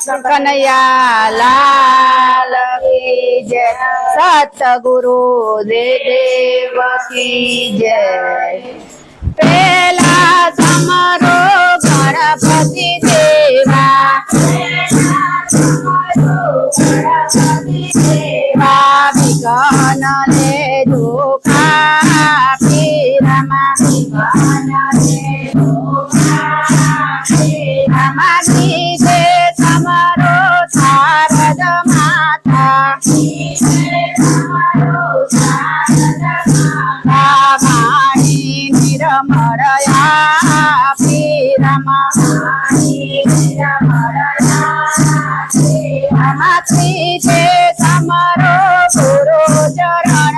કનૈયા લાલ કી જય, સતગુરુ દેવ કી જય। પેલા સમરો ગણપતિ દેવા, વિઘ્ન ને દુઃખા પીરમાં, અમારી જે તમારો શારદ માતા, વાણી નિરમળયા પીરમાં, અમારી જે તમારો ગુરુ ચરણ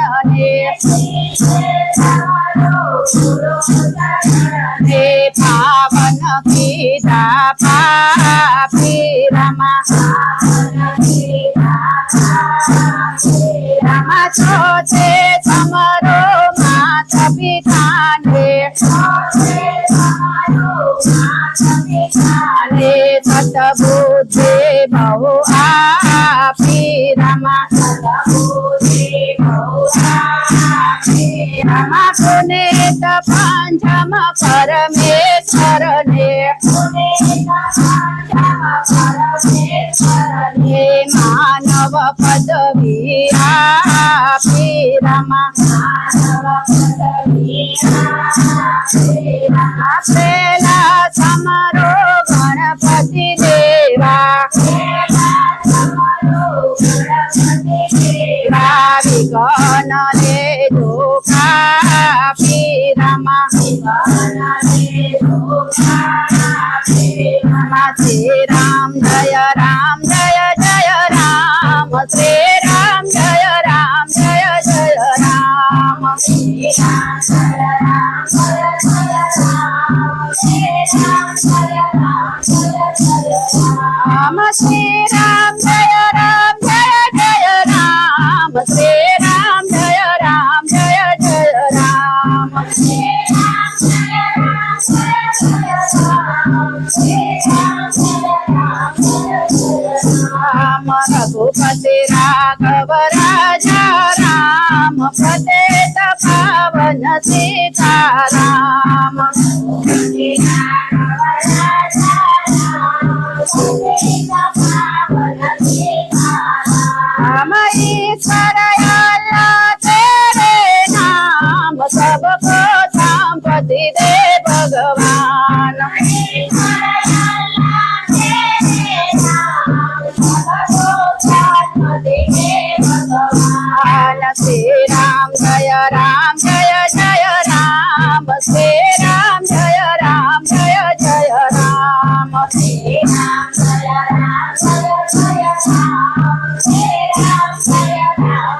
ને પાવન કીધા પાપી રમા, રમા છો છે તમારો માતા પિતા ને, સતબુદ્ધિ બહુ આપી રમા, રમા પુનિત પંચમ પરમેશ્વર ને, માનવ પદવી આપી રમા, પેલા તમારો ગણપતિ દેવા, વિઘ્ન ને દુઃખા પીરમાં, શ્રી રામ જય રામ જય જય રામ, શ્રી રામ જય રામ જય જય રામ, શ્રી રામ જય રામ જય જય રામ, શ્રી રામ જય રામ જય જય રામ, શ્રી રામ જય રામ જય જય રામ, શ્રી રામ જય રામ જય જય રામ, શ્રી રામ જય રામ જય જય રામ, શ્રી રામ જય રામ જય જય રામ, રઘુપતિ રાઘવ રાજા રામ, પતિત પાવન સીતારામ, રઘુપતિ રાઘવ રાજા રામ, પતિત પાવન સીતારામ, ईश्वर अल्लाह तेरे नाम, सबको संपत्ति दे भगवान, श्री राम जय राम जय जय राम, श्री राम जय राम जय जय राम, श्री राम जय राम जय जय राम, श्री राम जय राम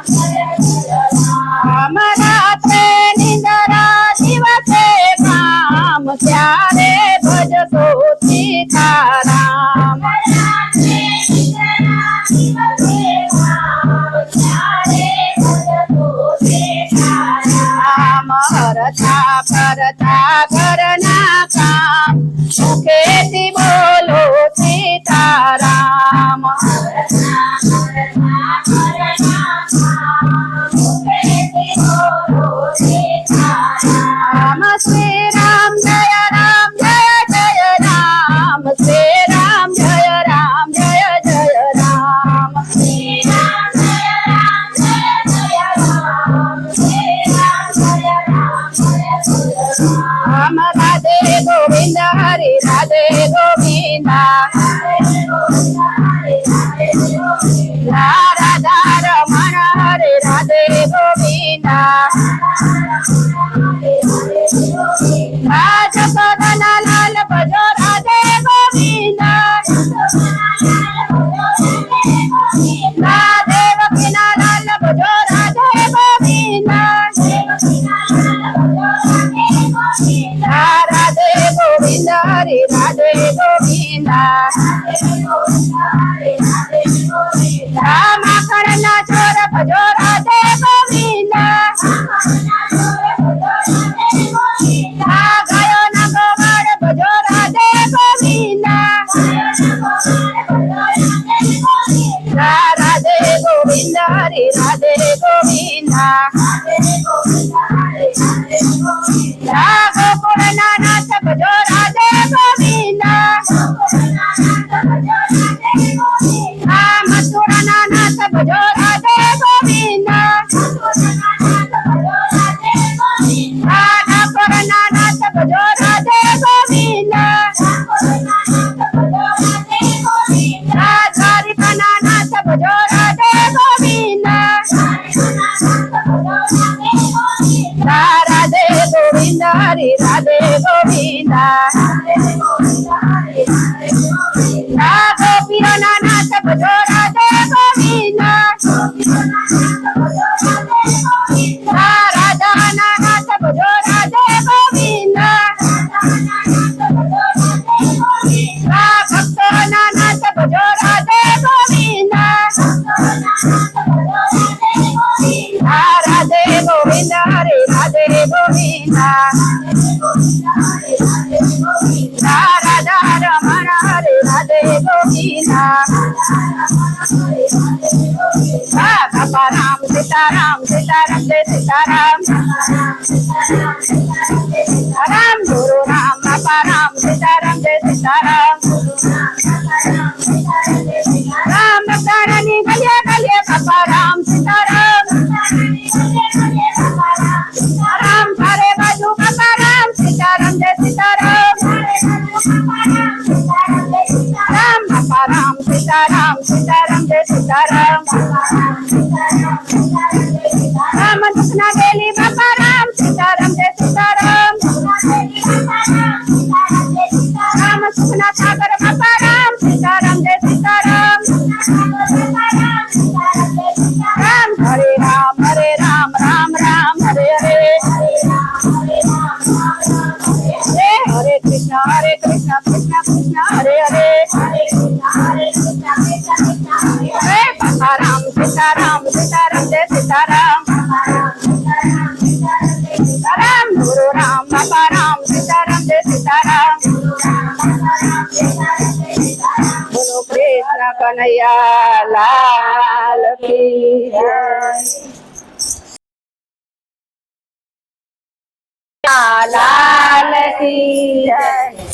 जय जय राम, रात्रे निंद्रा दिवसे काम, प्यारे भजतो सीताराम, हरता भरता करना काम, सुखेती बोलो सीताराम, श्री राम जय राम जय जय राम, श्री राम जय राम जय जय राम, श्री राम जय राम जय जय राम, श्री राम जय राम जय जय राम, राधे गोविंद हरे राधे गोविंद, राधा रमण हरे राधे गोविंद, राजपदन लाल भजो राधे गोविंद, देव बिना लाल भजो राधे गोविंद, राधे गोविंद हरे राधे गोविंद, राम करना छोर भजो राधे गोविंद, गायो न गोवाड़ भजो राधे गोविंद, ભજો રાધે ગોવિંદ દ્વારિકાના નાથ ભજો રાધે ગોવિંદ રાધે ગોવિંદ હરે રાધે ગોવિંદ ગોપીઓના નાથ ભજો રાધે ગોવિંદ રાધાના નાથ ભજો રાધે ગોવિંદ ભક્તોના નાથ ભજો રાધે ગોવિંદ રાધે ગોવિંદ હરે રાધે ગોવિંદ રાધા રમણ હરે રાધે ગોવિંદ બાપા રામ સીતારામ સીતારામ જય સીતારામ રામ ગુરુ રામ બાપા રામ સીતારામ જય સીતારામ રામ ભક્તાની ગલીએ ગલીએ બાપા રામ સીતારામ રામ ચારે બાજુ બાપા રામ સીતારામ જય સીતારામ રામ બાપા રામ સીતારામ સીતારામ જય સીતારામ રામ દુખના ગેલી બાપા રામ સીતારામ જય સીતારામ રામ સુખના સાગર બાપા રામ સીતારામ જય સીતારામ રામ હરે રામ રામ રામ હરે હરે હરે કૃષ્ણ કૃષ્ણ કૃષ્ણ હરે હરે હરે બાપા રામ સીતારામ સીતારામ જય સીતારામ સીતારામ ગુરુ રામ બાપા રામ સીતારામ જય સીતારામ બોલો કૃષ્ણ કનૈયા લાલ કી જય લાલ કી જય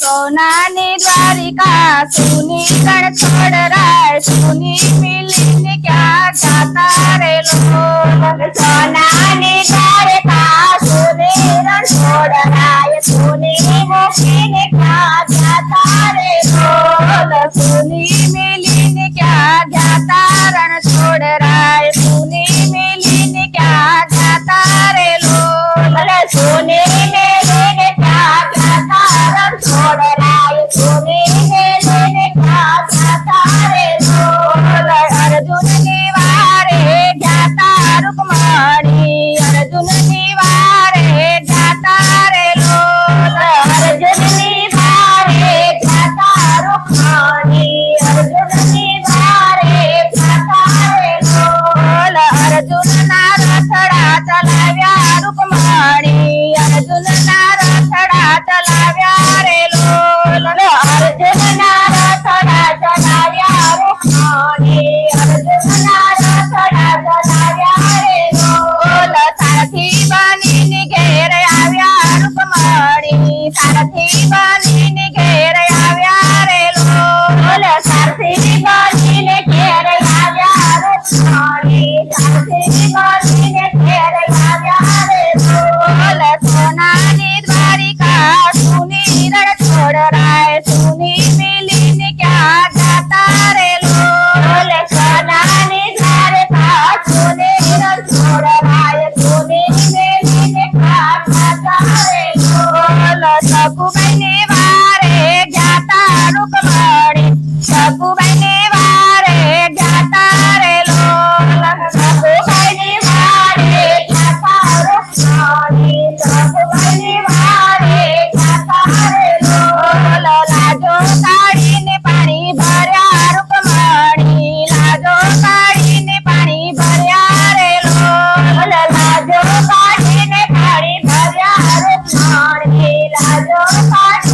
સોનાની દ્વારિકા સુની રણ છોડ રાય સુની મિલીને ક્યાં જાતા રે લોલ સોનાની દ્વારિકા સુની રણ છોડ રાય સુની મૂકીને ક્યાં જાતા રે લોલ સુની મિલીને ક્યાં જાતા રણ છોડ રાય સુની મિલીને ક્યાં જાતા રે લોલ સોની મિલીને ક્યાં જાતા રણ છોડ રાય સુની મિલીને ક્યાં જાતા રે લોલ અર્જુનની વારે જાતા રૂકમણી અર્જુનની વારે જાતા રે લોલ અર્જુનની વારે જાતા રૂકમણી અર્જુનની વારે જાતા રે લોલ અર્જુનના રથડા ચલાવ્યા રૂકમણી અર્જુનના રથડા ચલાવ્યા રે લોલ અર્જુનના રથડા ચલાવ્યા રૂકમણી અર્જુનના રથડા ચલાવ્યા રે લોલ સારથી બનીને ઘેર આવ્યા રૂકમણી સારથી બનીને ઘેર આવ્યા રે લોલ સારથી બનીને ઘેર આવ્યા રૂકમણી સારથી બનીને ઘેર આવ્યા રે લોલ સોનાની દ્વારિકા સુની રણ છોડ રાય સુની મિલીને ક્યાં જાતા રે લોલ સોનાની દ્વારિકા સુની રણ છોડ રાય સુની મિલીને ક્યાં જાતા રે લોલ સગુબાઈને વારે જાતા રૂકમણી સગુબાઈને વારે જાતા રે લોલ સગુબાઈને વારે જાતા રૂકમણી સગુબાઈને વારે જાતા રે લોલ લાજો કાઢીને પાણી ભર્યા રૂકમણી લાજો કાઢીને પાણી ભર્યા રે લોલ લાજો કાઢીને પાણી ભર્યા રૂકમણી લાજો કાઢીને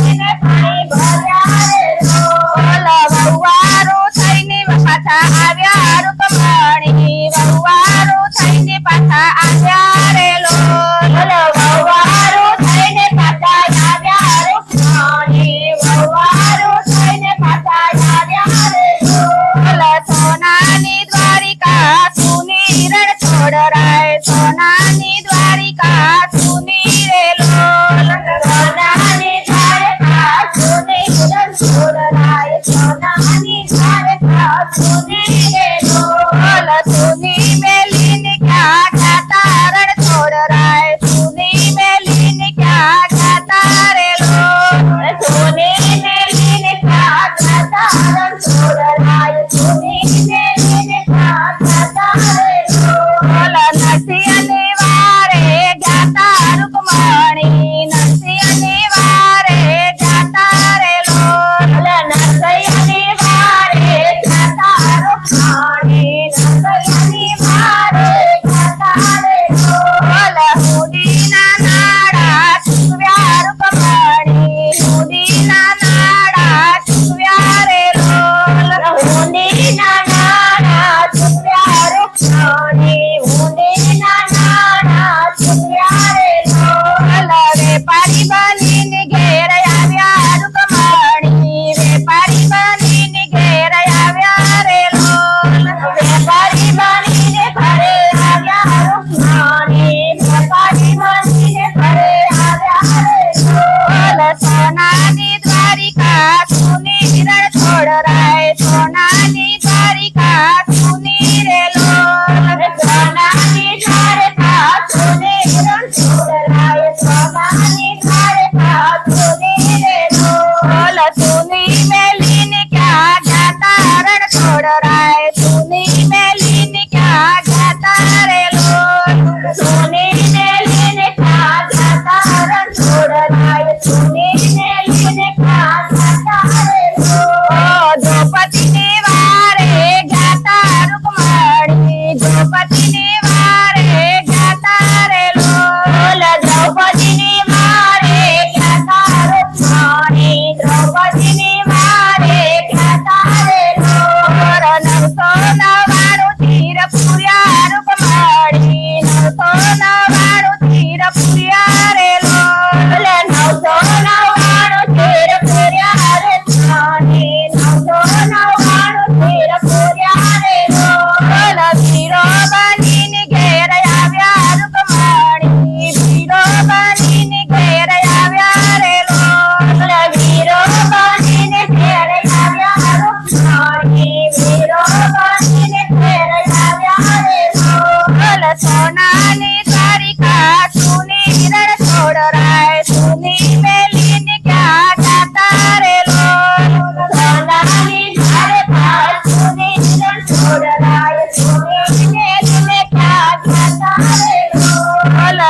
सुनी रे बोल सुनी मेलिन क्या गाता रण छोड़ राय सुनी मेलिन क्या गाता रे लोग सुनी मेलिन क्या गाता रण छोड़ राय सुनी मेलिन क्या गाता रे लोग द्रौपदी ने वारे गाता रुक्मणी द्रौपदी ने वारे गाता रे लोल द्रौपदी ने वारे गाता रुक्मणी द्रौपदी ने वारे गाता रे लोल 999 तीर पुर्या रुक्मणी 999 तीर पुर्या रे लोल 999 तीर पुर्या रुक्मणी 999 तीर पुर्या रे लोल वीरो बनीने ઘેર આવ્યા રૂકમણી વીરો બનીને ઘેર આવ્યા રે લોલ વીરો બનીને ઘેર આવ્યા રૂકમણી વીરો બનીને ઘેર આવ્યા રે લોલ સોનાની દ્વારિકા સુની રણ છોડ રાય સુની મેલીને ક્યાં ગાતા રે લોલ સોનાની દ્વારિકા સુની રણ છોડ રાય સુની મેલીને ક્યાં ગાતા રે લોલ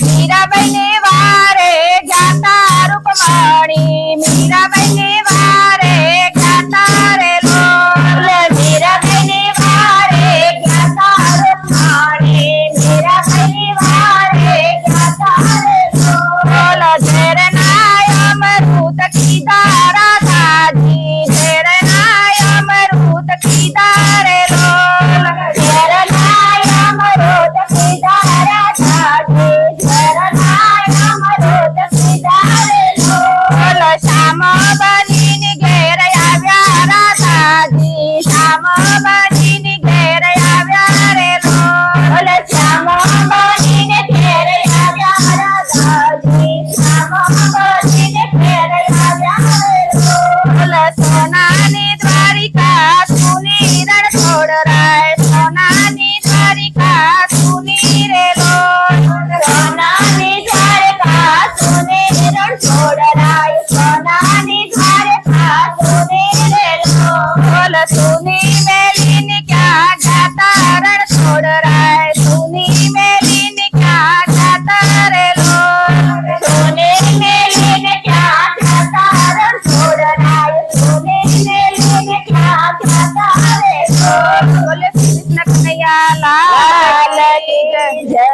મીરાબાઈ ને વારે ગાતા રૂકમણી મીરાબાઈ ને વારે ગાતા રે લોલ મીરાબાઈ ને વારે ગાતા રૂકમણી મીરાબાઈ ને વારે ગાતા રે લોલ ઝેરનાય અમૃત કીધા રાધાજી ઝેરનાય અમૃત કીધા રે લોલ ઝેરનાય અમૃત કીધા રાધાજી ઝેરનાય અમૃત કીધા રે લોલ શ્યામ બનીને ઘેર આવ્યા રાધાજી શ્યામ બનીને ઘેર આવ્યા રે લોલ શ્યામ બનીને ઘેર આવ્યા રાધાજી શ્યામ બનીને ઘેર આવ્યા રે લોલ સોનાની દ્વારિકા સુની રણ છોડ રાય સોનાની દ્વારિકા સુની રે લોલ સોનાની દ્વારિકા સુની રણ છોડ રાય સોનાની દ્વારિકા સુની રે લોલ સુની મેલીને ક્યાં ગાતા રણ છોડ રાય સુની મેલીને ક્યાં ગાતા રે લોલ સુની મેલીને ક્યાં ગાતા રણ છોડ રાય સુની મેલીને ક્યાં ગાતા રે લોલ બોલે શ્રી કૃષ્ણ કનૈયા લાલ કી જય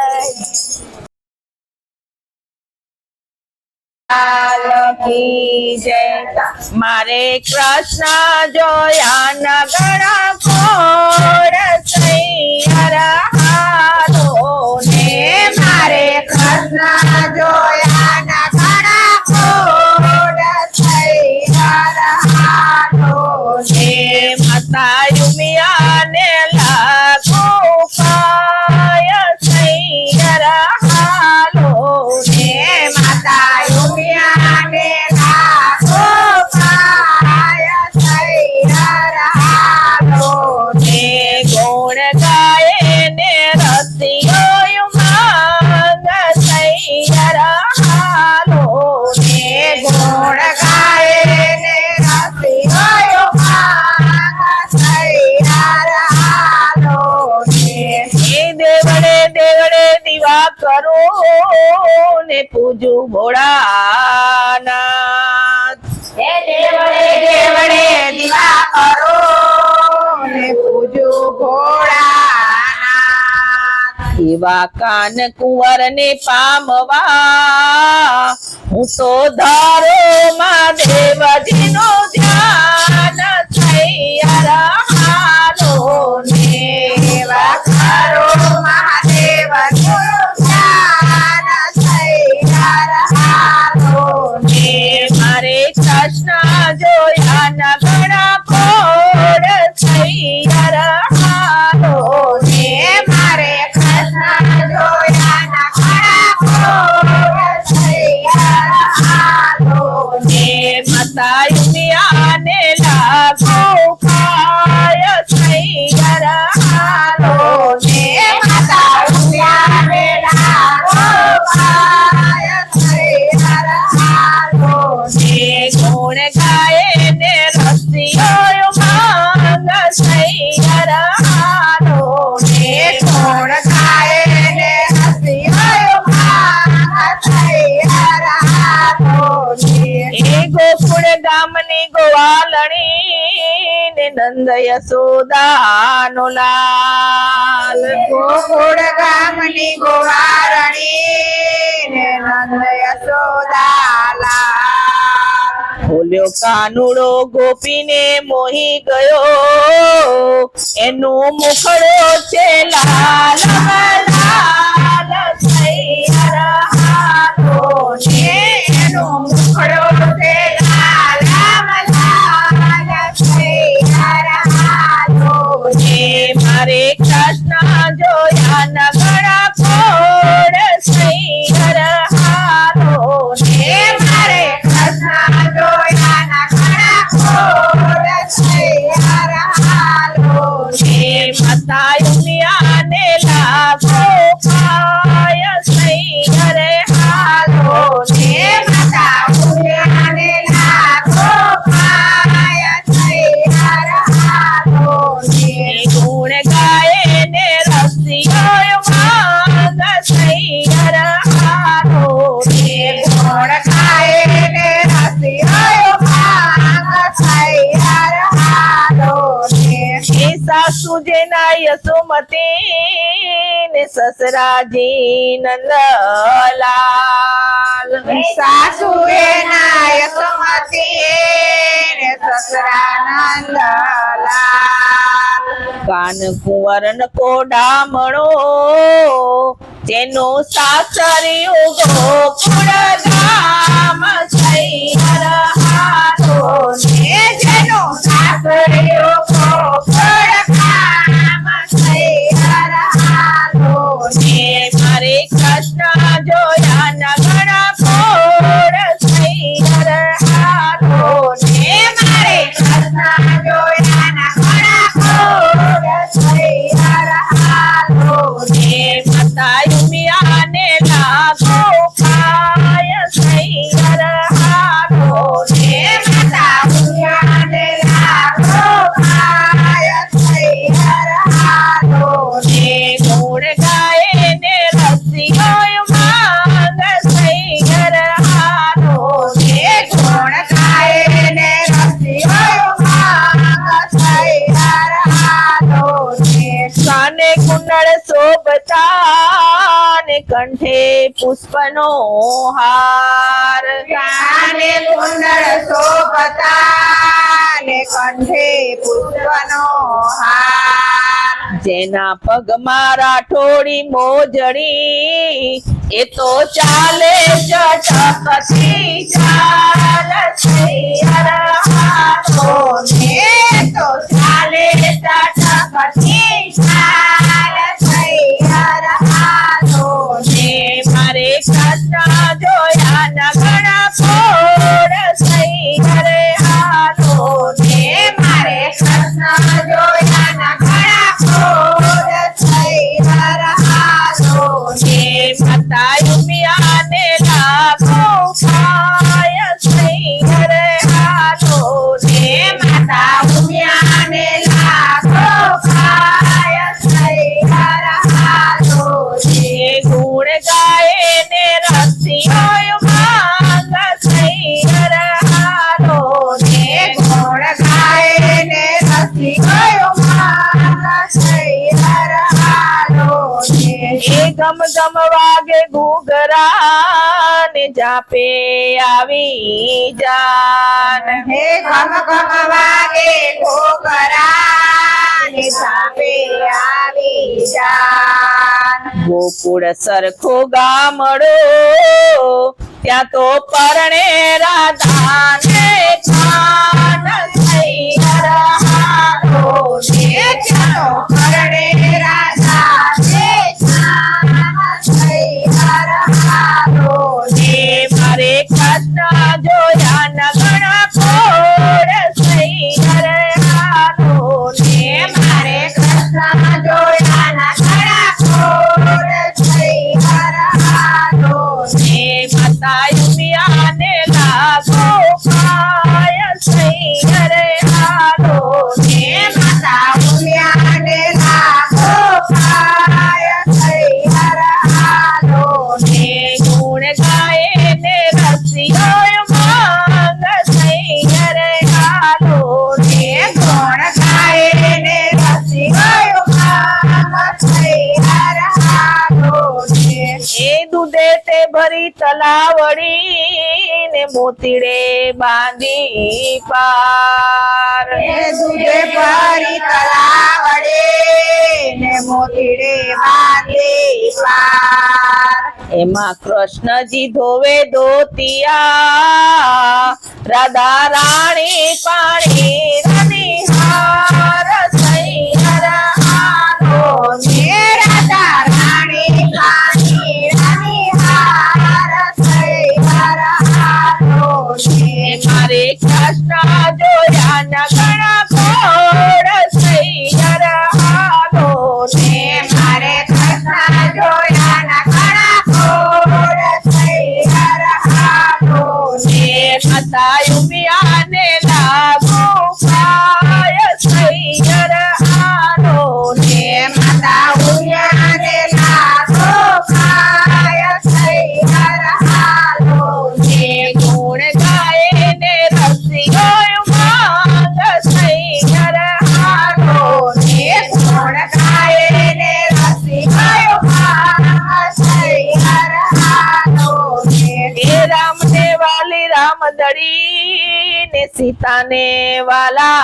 કી જય મારે કૃષ્ણ જોયા નગણા કોડ સૈયરા હાલો ને મારે કૃષ્ણ જોયા નગણા કોડ સૈયરા હાલો ને માતા યુમિયા ને લાગો પાય સૈયરા હાલો ને માતા યુમિયા ને લાગો પાય સૈયરા હાલો ને ગુણ ગાય ને રસિયો ઉમંગ સૈયરા હાલો ને ગુણ ગાય ને રસિયો ઉમંગ સૈયરા હાલો ને દેવડે દેવડે દીવા કરો ને પૂજું ભોળાનાથ હે દેવડે દેવડે દીવા કરો ને પૂજું ભોળાનાથ એવા કાન કુંવર ને પામવા હું તો ધારો માં દેવજી નો ધ્યાન સૈયરા હાલો ને એવા કરો મહાદેવ ધ્યાન સૈયરા હાલો ને મારે કૃષ્ણ જોયા નગણા કોડ સૈયરા હાલો ને મારે કૃષ્ણ જોયા નગણા કોડ સૈયરા હાલો ને માતા યુમિયા ને લાગો પાય સૈયરા હાલો ને માતા યુમિયા ને લાગો પાય સૈયરા એ ગોકુળ ગામની ગોવાલણી ને નંદ યશોદાનો લાલ. ગોકુળ ગામની ગોવારણી ને નંદ યશોદા લાલ. બોલ્યો કાનુડો ગોપીને મોહી ગયો, એનું મુખડો છે લાલ લાલ સૈયર હાથો ને. એનો મુખડો છે લાલ લાલ સૈયર હાથો ને. મારે કૃષ્ણ જોયા નગણા ખોડ સૈયર હાથો ને. મારે કૃષ્ણ જોયા ના ઘણા ખોડ સૈયર હાથો ને. માતા યુમિયાને લાગો પાય સૈયર હાથો ને. માતા ઉમિયાને લાખો પાય સૈયર હાથો ને. ગુણ ગાય ને રસિયો માંગ સૈયર હાથો ને. ગુણ ખાય ને રસિયો ભાંગ સૈયર હાથો ને. એ સાસુ જેના યશોમતી ને સસરાજી નંદલાલ. સાસુ એના યશોમતી ને સસરા નંદલાલ. કાન કુંવર ન કોડામણો તેનો સાસરિયું ગોકુળ ગામ સૈયર હાથો ને. જેનો સાસરિયો ગોકુળ ગામ સૈયર હાથો ને. મારે કૃષ્ણ જોયા નગણા ખોડ સૈયર હાથો ને. મારે કૃષ્ણ જોયા ના ઘણા ખોડ સૈયર હાથો ને. માતા યુમિયાને લાગો પાય સૈયર હાથો ને. માતા ઉમિયાને લાખો પાય સૈયર હાથો ને. ગુણ ગાય ને રસિયો માંગ સૈયર હાથો ને. ગુણ ખાય ને રસિયો ભાંગ સૈયર હાથો ને. કાને કુંડળ શોભતા ને કંઠે પુષ્પનો હાર. કાને કુંડળ શોભતા ને કંઠે પુષ્પનો હાર. જેના પગમાં રાઠોડી મોજડી એ તો ચાલે ચટકતી ચાલ સૈયર હાથો ને તો ચાલે ટટકતી ચાલ સૈયર હાથો ને. મારે કૃષ્ણ જોયા નગણા ખોડ સૈયર હાથો ને. મારે કૃષ્ણ જોયા ના ઘણા ખોડ સૈયર હાથો ને. માતા યુમિયાને લાગો પાય સૈયર હાથો ને. માતા ઉમિયાને લાખો પાય સૈયર હાથો ને. ગુણ ગાય ને રસિયો માંગ સૈયર હાથો ને. ગુણ ગાય ને રસિયો માંગ સૈયર હાથો ને. એ ગમ ગમ વાગે ઘૂઘરા ને જાપે આવી જાન. હે ઘમ ઘમ વાગે ઘોઘરા ને સાપે આવી જાન. ગોકુળ સરખો ગામડો ત્યાં તો પરણે રાધા ને ખાન સૈયર હાથો ને. ચાલો કરડે રાધા ને જાન સૈયર હાથો ને. મારે કૃષ્ણ જોયા નગણા ખોડ સૈયર હાથો ને. મારે કૃષ્ણ જોયા ના ઘણા ખોડ સૈયર હાથો ને. માતા યુમિયાને લાગો પાય સૈયર હાથો ને. માતા ઉમિયાને લાખો પાય સૈયર હાથો ને. ગુણ ગાય ને રસિયો મોતીડે બાંધી પાર દૂધે ભરી તલાવડે ને મોતીડે બાંધી પાર એમાં કૃષ્ણજી ધોવે ધોતિયા રાધા રાણી પાણી રનિહાર સૈયર હાલો ને રાધા રાણી પાણી રનિહાર સૈયર હાલો ને મારે કૃષ્ણ જોયા ન ઘણા કોડ સૈયર હાલો ને મારે કૃષ્ણ જોયા ના ઘણા કોડ સૈયર હાલો ને માતા યુમિયાને લાગુ પાય સૈયર હાલો ને માતા ઉયાને લાગો ખાય સૈયર હાલો ને ગુણ ગાય ને રસિયો માંગ સૈયર હાલો ને કોણ ખાય ને રસી ગયો સૈયર હાલો હે રામ ને વાલી રામ દડી ને સીતા ને વાલા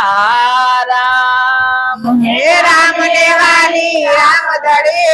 રામ હે રામ ને વાલી રામ દડે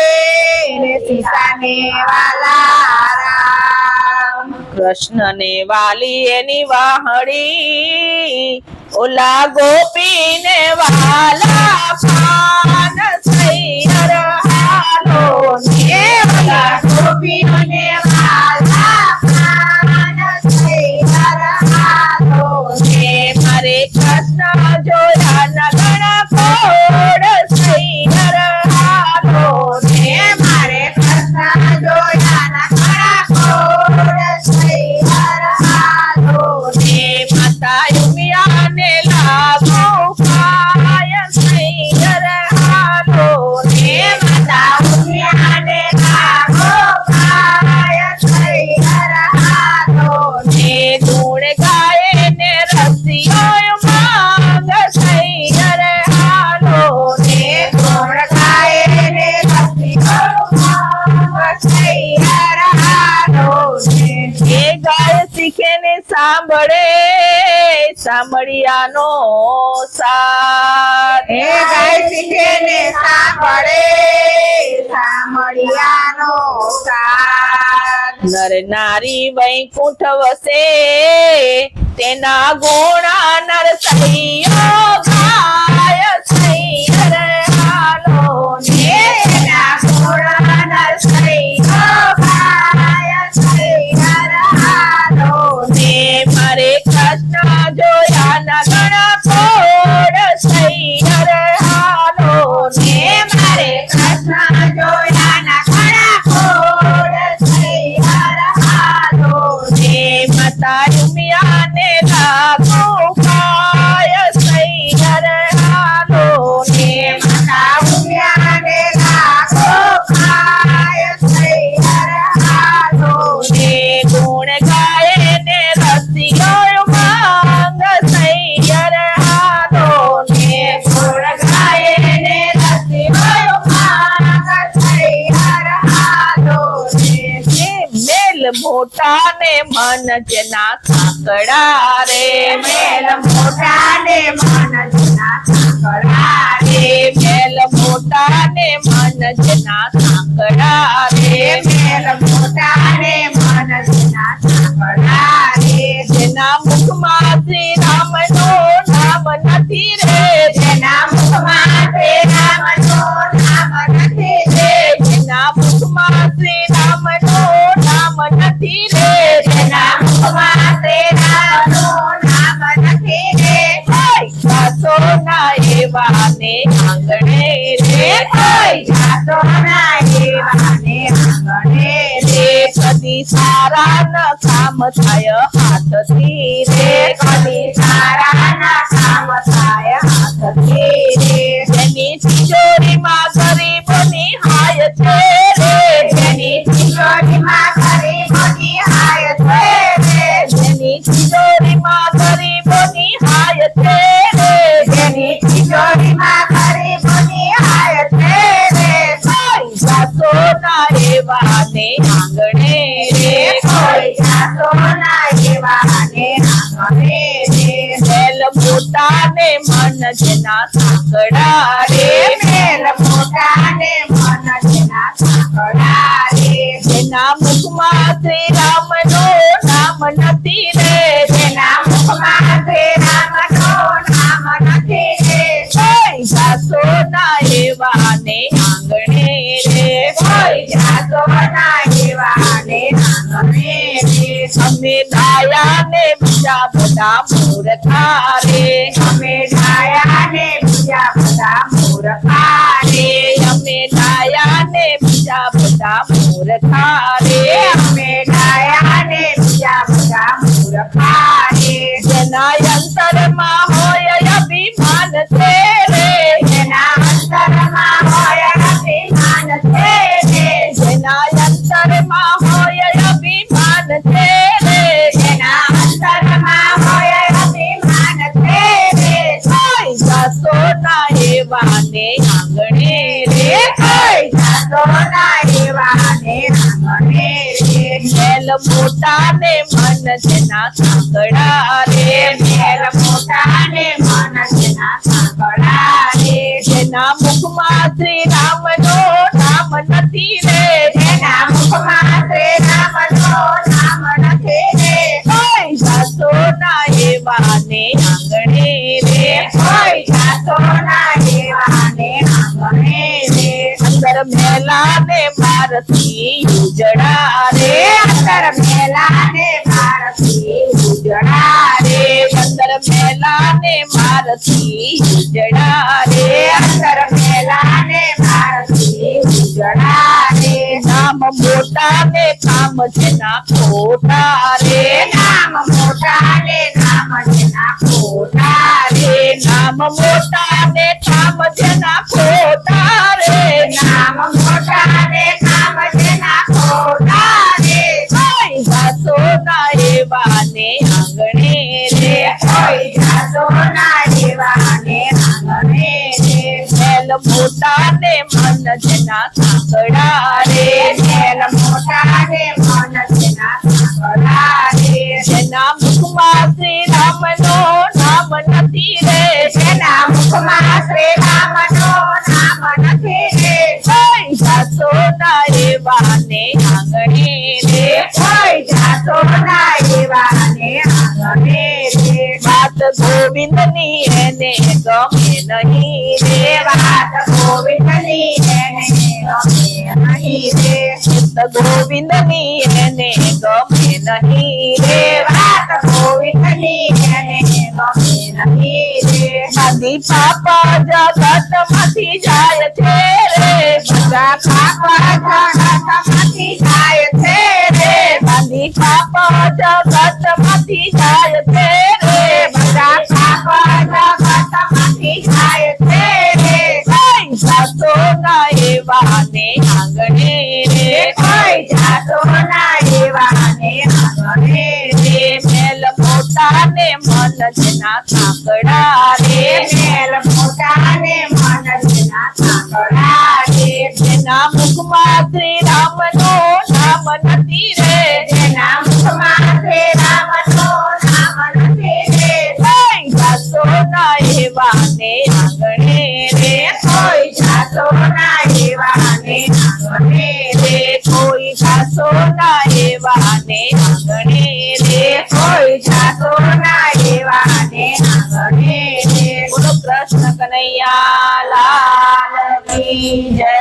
ને સીતા ને વાલા રામ કૃષ્ણ ને વાલી એની વાહડી ઓલા ગોપી ને વાલા પાન સૈયર હાલો ને વાલા ગોપીઓને વાલા પાન સૈયર હાલો ને મારે કૃષ્ણ જોયા ન ઘણા કોડ સૈયર હાલો ને મારે કૃષ્ણ જોયા ના ઘણા કોડ સૈયર હાલો ને માતા યુમિયાને લાગુ પાય સૈયર હાલો ને માતા ઉમિયાને લાગો ખાય સૈયર હાલો ને ગુણ ગાય ને રસિયો માંગ સૈયર હાલો ને કોણ ખાય ને રસી ગયો સૈયર હાલો એ ગાય શીખે ને સાંભળે સાંભળિયાનો સાથ હે ગાય શીખે ને સાંભળે સાંભળિયાનો સાથ નર નારી વૈકુંઠ વસે તેના ગુણા નર સૈયો ગાય સૈયર હાલો ને એના ઘોડા નરસૈયો ગાય સૈયર હાલો ને મારે કૃષ્ણ જોયા ન ઘણા કોડ સૈયર હાલો ને મારે કૃષ્ણ જોયા ના ઘણા કોડ સૈયર હાલો ને માતા યુમિયાને લાગુ પાય સૈયર હાલો ને માતા ઉમિયાને લાગો ખાય સૈયર હાલો ને ગુણ ગાય ને રસિયો માંગ સૈયર હાલો ને ગુણ ગાય ને રસી ગયો માંગ સૈયર હાલો મેલ મોટા ને મન જના સાંકડા રે મેલ મોટા ને મન જના સાંકળા રે મેલ મોટા ને મન જના સાંકડા રે મેલ મોટા ને મન જના સાંકળા રે જેના મુખમાં શ્રી રામનો નામ નથી રે જેના મુખમાં શ્રી રામનું નામ નથી રે જેના મુખમાં શ્રી રામનો નામ નથી રે જેના મુખમાં શ્રી રામનું નામ નથી રે સાસો ના એવા ને આંગણે રે કોઈ જાતો ના એવાને આંગણે રે કદી સારા ન કામ થાય હાથથી રે કદી સારા ના કામ થાય હાથથી રે જેની તિજોરીમાં ગરીબોની હાય છે રે જેની તિજોરીમાં ગરીબોની હાય છે રે જેની તિજોરીમાં ગરીબોની હાય છે રે જેની તિજોરીમાં ગરીબોની હાય છે રે સાસો ના એવા ને આંગણે રે કોઈ જાતો ના એવા એવાને આંગણે રે મેલ મોટા ને મન જેના સાંકડા રે મેલ મોટા ને મન જેના સાંકડા રે જેના મુખમાં શ્રી રામ નો નામ નથી રે જેના મુખમાં શ્રી રામનો નામ નથી રે કોઈ જાસો ના એવાને આંગણે રે કોઈ જાતો ના એવાને આંગણે રે અમે ડાયા ને બીજા બધા મૂર્ખા રે અમે ડાયા ને બીજા બધા મૂર્ખા રે અમે ડાયા ને બીજા બધા મૂર્ખા રે અમે ડાયા ને બીજા બધા મૂર્ખા રે જેના અંતરમાં હોય અભિમાન છે રે જેના અંતરમાં હોય અભિમાન છે રે જેના અંતરમાં હોય અભિમાન છે રે જેના અંતરમાં હોય અભિમાન છે રે કોઈ જાતો ના એવાને આંગણે રે કોઈ જાતો ના એવાને આંગણે રે મેલ મોટા ને મન જેના સાંકડા રે મેલ મોટા ને મન જેના સાંકડા રે જેના મુખમાં શ્રી રામ નો નામ નથી રે જેના મુખમાં શ્રી રામનો નામ નથી રે કોઈ જાતો ના એવાને આંગણે રે કોઈ જાતો ના એવાને આંગણે રે અંદર મેલા ને મારથી ઉજડા રે અંદર મેલા ને મારથી ઉજળા રે અંદર મેલા ને મારથી ઉજડા રે અંદર મેલા ને મારથી ઉજળા રે નામ મોટા ને કામ જેના ખોટા રે નામ મોટા ને નામ જેના ખોટા રે નામ મોટા ને કામ જેના ખોટા રે નામ મોટા ને કામ જેના ખોટા રે કોઈ જાતો ના એવાને આંગણે રે કોઈ જાતો ના એવાને આંગણે રે મેલ મોટા ને મન જેના સાંકડા રે મેલ મોટા ને મન જેના સાંકડા રે જેના મુખમાં શ્રી રામ નો નામ નથી રે જેના મુખમાં શ્રી રામનો નામ નથી રે કોઈ જાતો ના એવાને આંગણે રે કોઈ જાતો ના એવાને આંગણે રે વાત ગોવિંદ ની એને ગમે નહીં રે વાત ગોવિંદની એને ગમે નહીં રે ચિત્ત ગોવિંદ ની એને ગમે નહીં રે વાત ગોવિંદની એને ગમે નહીં રે આદિ પાપા જગત માંથી જાય છે રે બધા પાપા જગતમાંથી જાય છે રે આદિ પાપા જગત માંથી જાય છે રે બધા પાપા જગતમાંથી જાય છે રે કોઈ જાતો ના એવાને આંગણે રે કોઈ જાતો ના એવાને આંગણે રે મેલ મોટા ને મન જેના સાંકડા રે મેલ મોટા ને મન જેના સાંકડા રે જેના મુખમાં શ્રી રામ નો નામ નથી રે જેના મુખમાં શ્રી રામનો નામ નથી રે કોઈ જાતો ના એવાને આંગણે રે કોઈ જાતો ના એવાને આંગણે રે કોઈ જાતો ના એવાને આંગણે રે કોઈ જાતો ના એવાને આંગણે રે બોલો કૃષ્ણ કનૈયા લાલ કી જય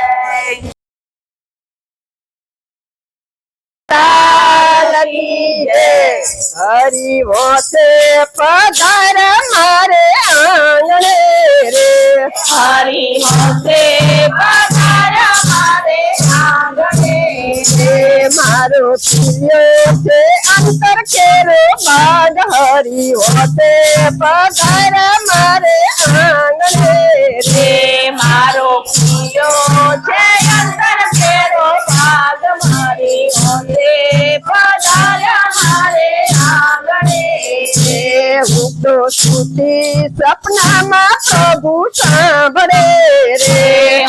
હરી વોતે પધાર મારે આંગણે રે હરી મોતે પધાર મારે આંગણે રે મારો પિયો છે અંતર કેરો બાગ હરી વોતે પધાર મારે આંગણે રે મારો પિયો છે અંતર ફેરો ભાગ મારી મોતે પધાર મારે આંગણે રે ઉગતો સુધી સપનામાં પ્રભુ સાંભળે રે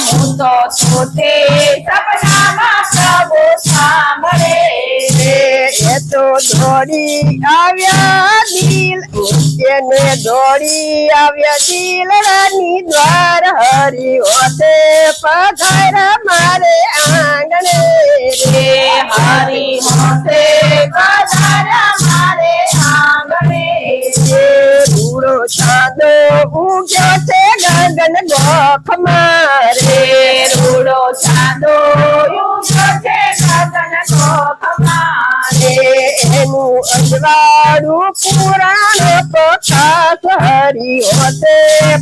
હું તો પોતે સપનામાં પ્રભુ સાંભળે રે એ તો દોડી આવ્યા દિલ એને દોડી આવ્યા દિલ રાની દ્વાર હરી હોતે પધાર મારે આંગણે રે હરી હોતે પધાર્યા મારે આંગણે રે રૂડો ચાંદો ઉગ્યો છે ગગન ગોખ મારે રૂડો ચાંદો ઉગ્યો છે ગગન ગોખમાં એનું અજવાળું પુરાણ પ્રકાશ હરી હોતે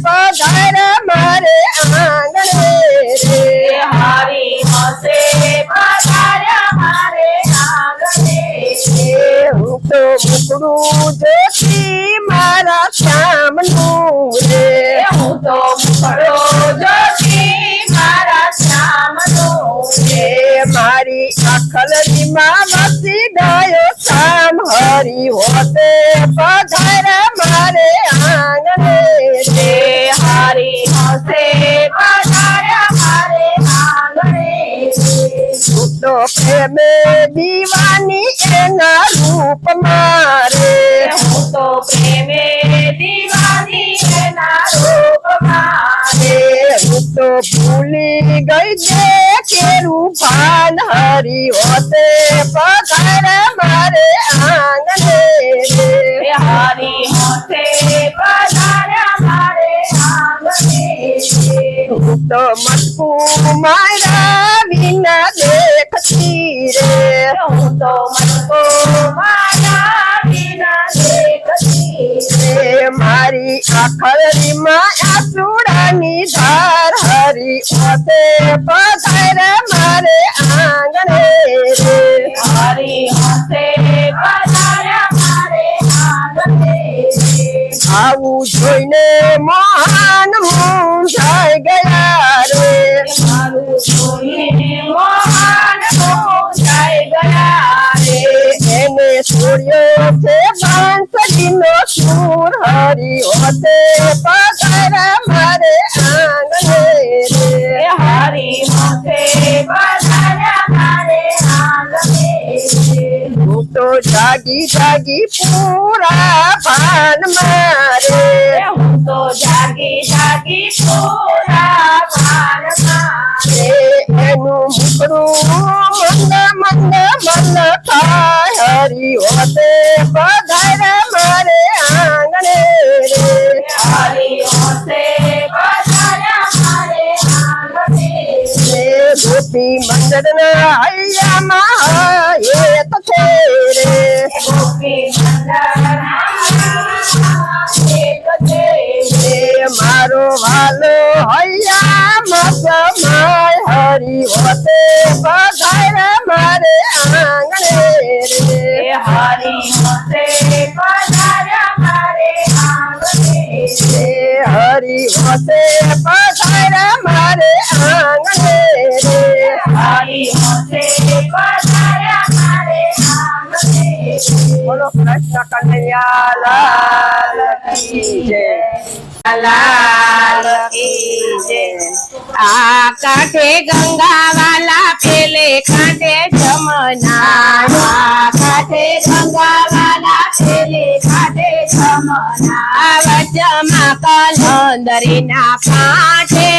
પધાર મારે આંગણે રે હરી હોતે પધાર્યા મારે આંગણે હું તો મુકડું જોતી મારા શ્યામનું રે હું તો મુખડો જોતી મારા શ્યામનો રે મારી આખલની માં વસી ગયો શ્યામ હરી હોતે પધાર મારે આંગણે રે હરી હોતે પધાર્યા મારે આંગણે હું તો પ્રેમે દીવાની એના રૂપ મારે હું તો પ્રેમે દીવાની એના રૂપમાં હું તો ભૂલી ગઈ જે કેરું ભાન હરી હોતે પધાર મારે આંગણે રે હરી હોતે પધાર્યા મારે આંગણે હું તો મટકું મારા વિના દેખતી રે હું તો મનકો મારા વિના દેખતી રે મારી આખરી માં આસુડાની ધાર હરી હોતે પધાર મારે આંગણે રે હરી હોતે પધાર્યા મારે આંગણે આવું જોઈને મહાન મૂંઝાઈ ગયા રે મારું જોઈને મોહન મોજાઈ ગયા રે એને છોડ્યો છે બાંસરીનો સૂર હરી હોતે પધાર મારે આંગણે રે હરી હોતે પધાર્યા મારે આંગણે હું તો જાગી જાગી પૂરા ભાન મારે હું તો જાગી જાગી પૂરા ભાનમાં એનું મુકડું મંદ મંદ થાય હરી હોતે પધાર મારે આંગણે રે હરી હોતે પધાર્યા મારે આંગણે ગોપી મંદરના હૈયામાં એ તો છે રે ગોપી મારો વાલો હૈયામાં સમાય હરી હોતે પધાર મારે આંગણે રે હરી હોતે પધાર્યા મારે આંગણે હરી હોતે પધાર મારે આંગણે રે હરી હોતે પધાર્યા મારે આંગણે બોલો કૃષ્ણ કનૈયા લાલ કી જય લાલ કી જય આ કાંઠે ગંગા વાલા પેલે કાંઠે જમના આ કાંઠે ગંગા વાલા પેલે કાંઠે જમના વચમાં કલંદરીના કાંઠે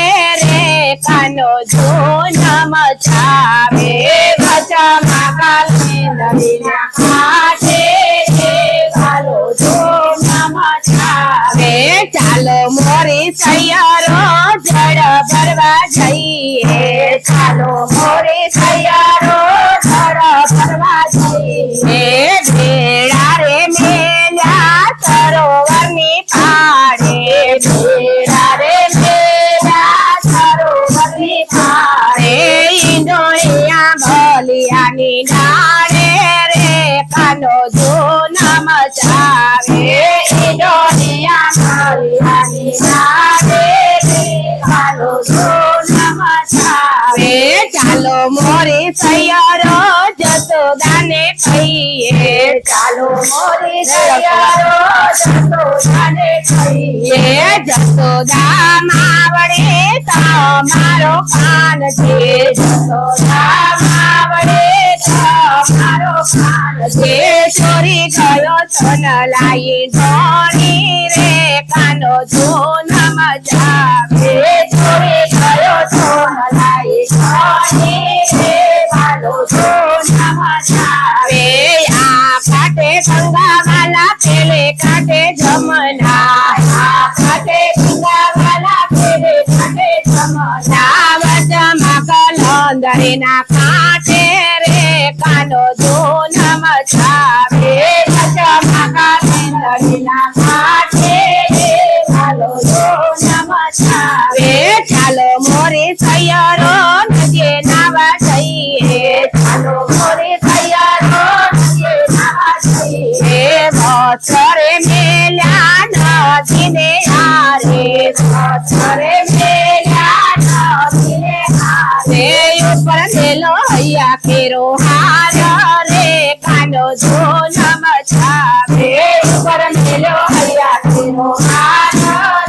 રે કાનો જોન મચાવે વચમાં કલંદરીના કાંઠે રે કાલો જોન મચાવે ચાલો મોરી સૈયારો જળ ભરવા જઈએ ચાલો મોરે સૈયારો જળ ભરવા જઈએ ભેળા રે મેલ્યા સરોવરની પાડે ભેળા રે મેલ્યા સરોવરની પાળે ઈંડોળિયા ભલિયાની ડાળે રે કાનો જોન મચાવે ઈડોળિયા ભલિયાની ડાળે રે કાલો જોન મચાવે ચાલો મોરી સૈયારો જસોદાને કહીએ ચાલો મોરે સૈયારો જસોદાને કહીએ જસોદા માવડે તમારો કાન છે જસોદા માવડે તમારો કાન છે ચોરી ગયો સોનલાઈ ઢોળી રે કાનો ધૂન મચાવે ચોરી ગયો સોનલાઈ ઢોળી રે કાનો ધૂન મચાવે આ કાંઠે ગંગાવાલા પેલે કાંઠે જમના આ કાંઠે ગંગાવાલા પેલે કાંઠે જમના વચમાં કલંદરીના કાંઠે રે કાનો ધૂન મચાવે વચમાં કલંદરીના કાંઠે રે કાનો ધૂન મચાવે ચાલો મોરી સૈયરો નદીએ નાવા જઈએ ચાલો મોરી સૈયરો નદીએ નાવા જઈએ વછરે મેલ્યા નદીને હારે વછરે મેલ્યા નદીને હારે ઉપર મેલો હૈયા કેરો હાર રે કાનો ધૂન મચાવે ઉપર મેલો હૈયા કેરો હાર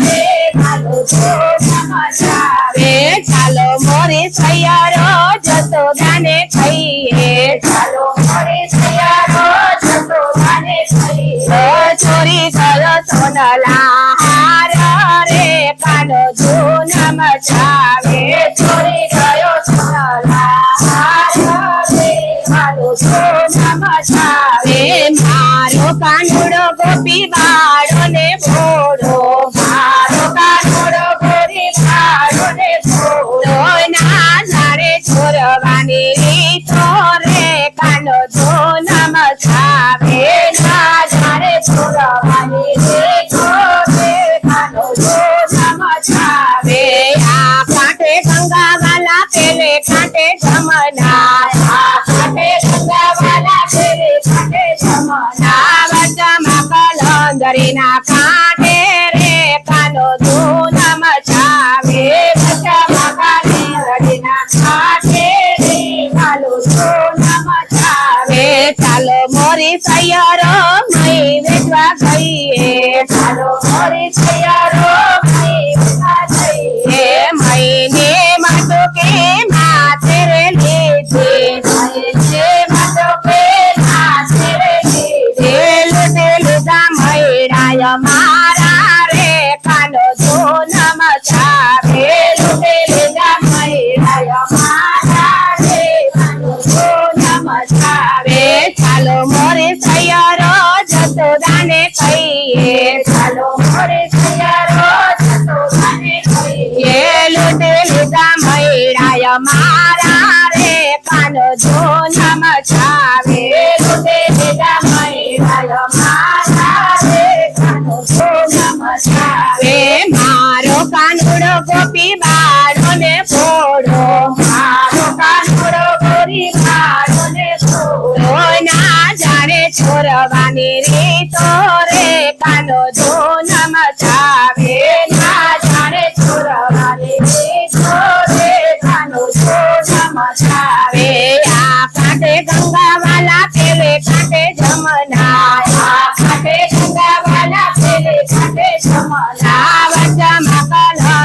રે કાનો ધૂન મચાવે ચાલો મોરી સૈયરો જતો ગાને ખાઈએ ચાલો મોરી સૈયરો જતો ગાને ખાઈએ ચોરી ગયો સોનલા હાર રે કાનો ધૂન મચાવે ચોરી ગયો સોનલા હાર રે કાનો ધૂન મચાવે મારો કાનુડો ગોપી બાળો ને ભોળો મારો કાનુડો ગોરી બાળો ને ભોળો ના જાણે છોરવાની રીતો રે કાનો ધૂન મચાવે ના જાણે છોરવાની રીતો રે કાનો ધૂન મચાવે આ કાંઠે ગંગાવાલા પેલે કાંઠે જમના આ કાંઠે ગંગાવાલા પેલે કાંઠે જમના વચમાં કલંદરીના કાંઠે રે કાનો ધૂન મચાવે વચમાં કલંદરીના કાંઠે રે કાનો ધૂન મચાવે ચાલો મોરી સૈયરો મઈ વેચવા ગઈએ ચાલો મોરી સૈયરો મઈ વેચવા જઈએ મઈને માટો કે માથે રે લીધે મઈને માટો કે માથે રે લીધે લૂટે લીધા મૈડાય મારા રે કાનો ધૂન મચાવે લૂટે લીધા મૈડાય મારા રે કાનો ધૂન મચાવે ચાલો મોરે સૈયરો જતો ગાને ખાઈએ ચાલો મોરે સૈયરો જતો ગાને ખાઈએ લૂટે લીધા મૈડાય મારા રે કાનો ધૂન મચાવે લૂટે લીધા મૈડાય મારા રે કાનો ધૂન મચાવે મારો કાનુડો ગોપી બાળો ને ભોળો મારો કાનુડો ગોરી બાળો ને ભોળો ના જાણે છોરવાની રીતો રે કાનો ધૂન મચાવે ના જાણે છોરવાની રીતો રે કાનો ધૂન મચાવે આ કાંઠે ગંગાવાલા પેલે કાંઠે જમના આ કાંઠે ગંગાવાલા પેલે કાંઠે જમના વચમાં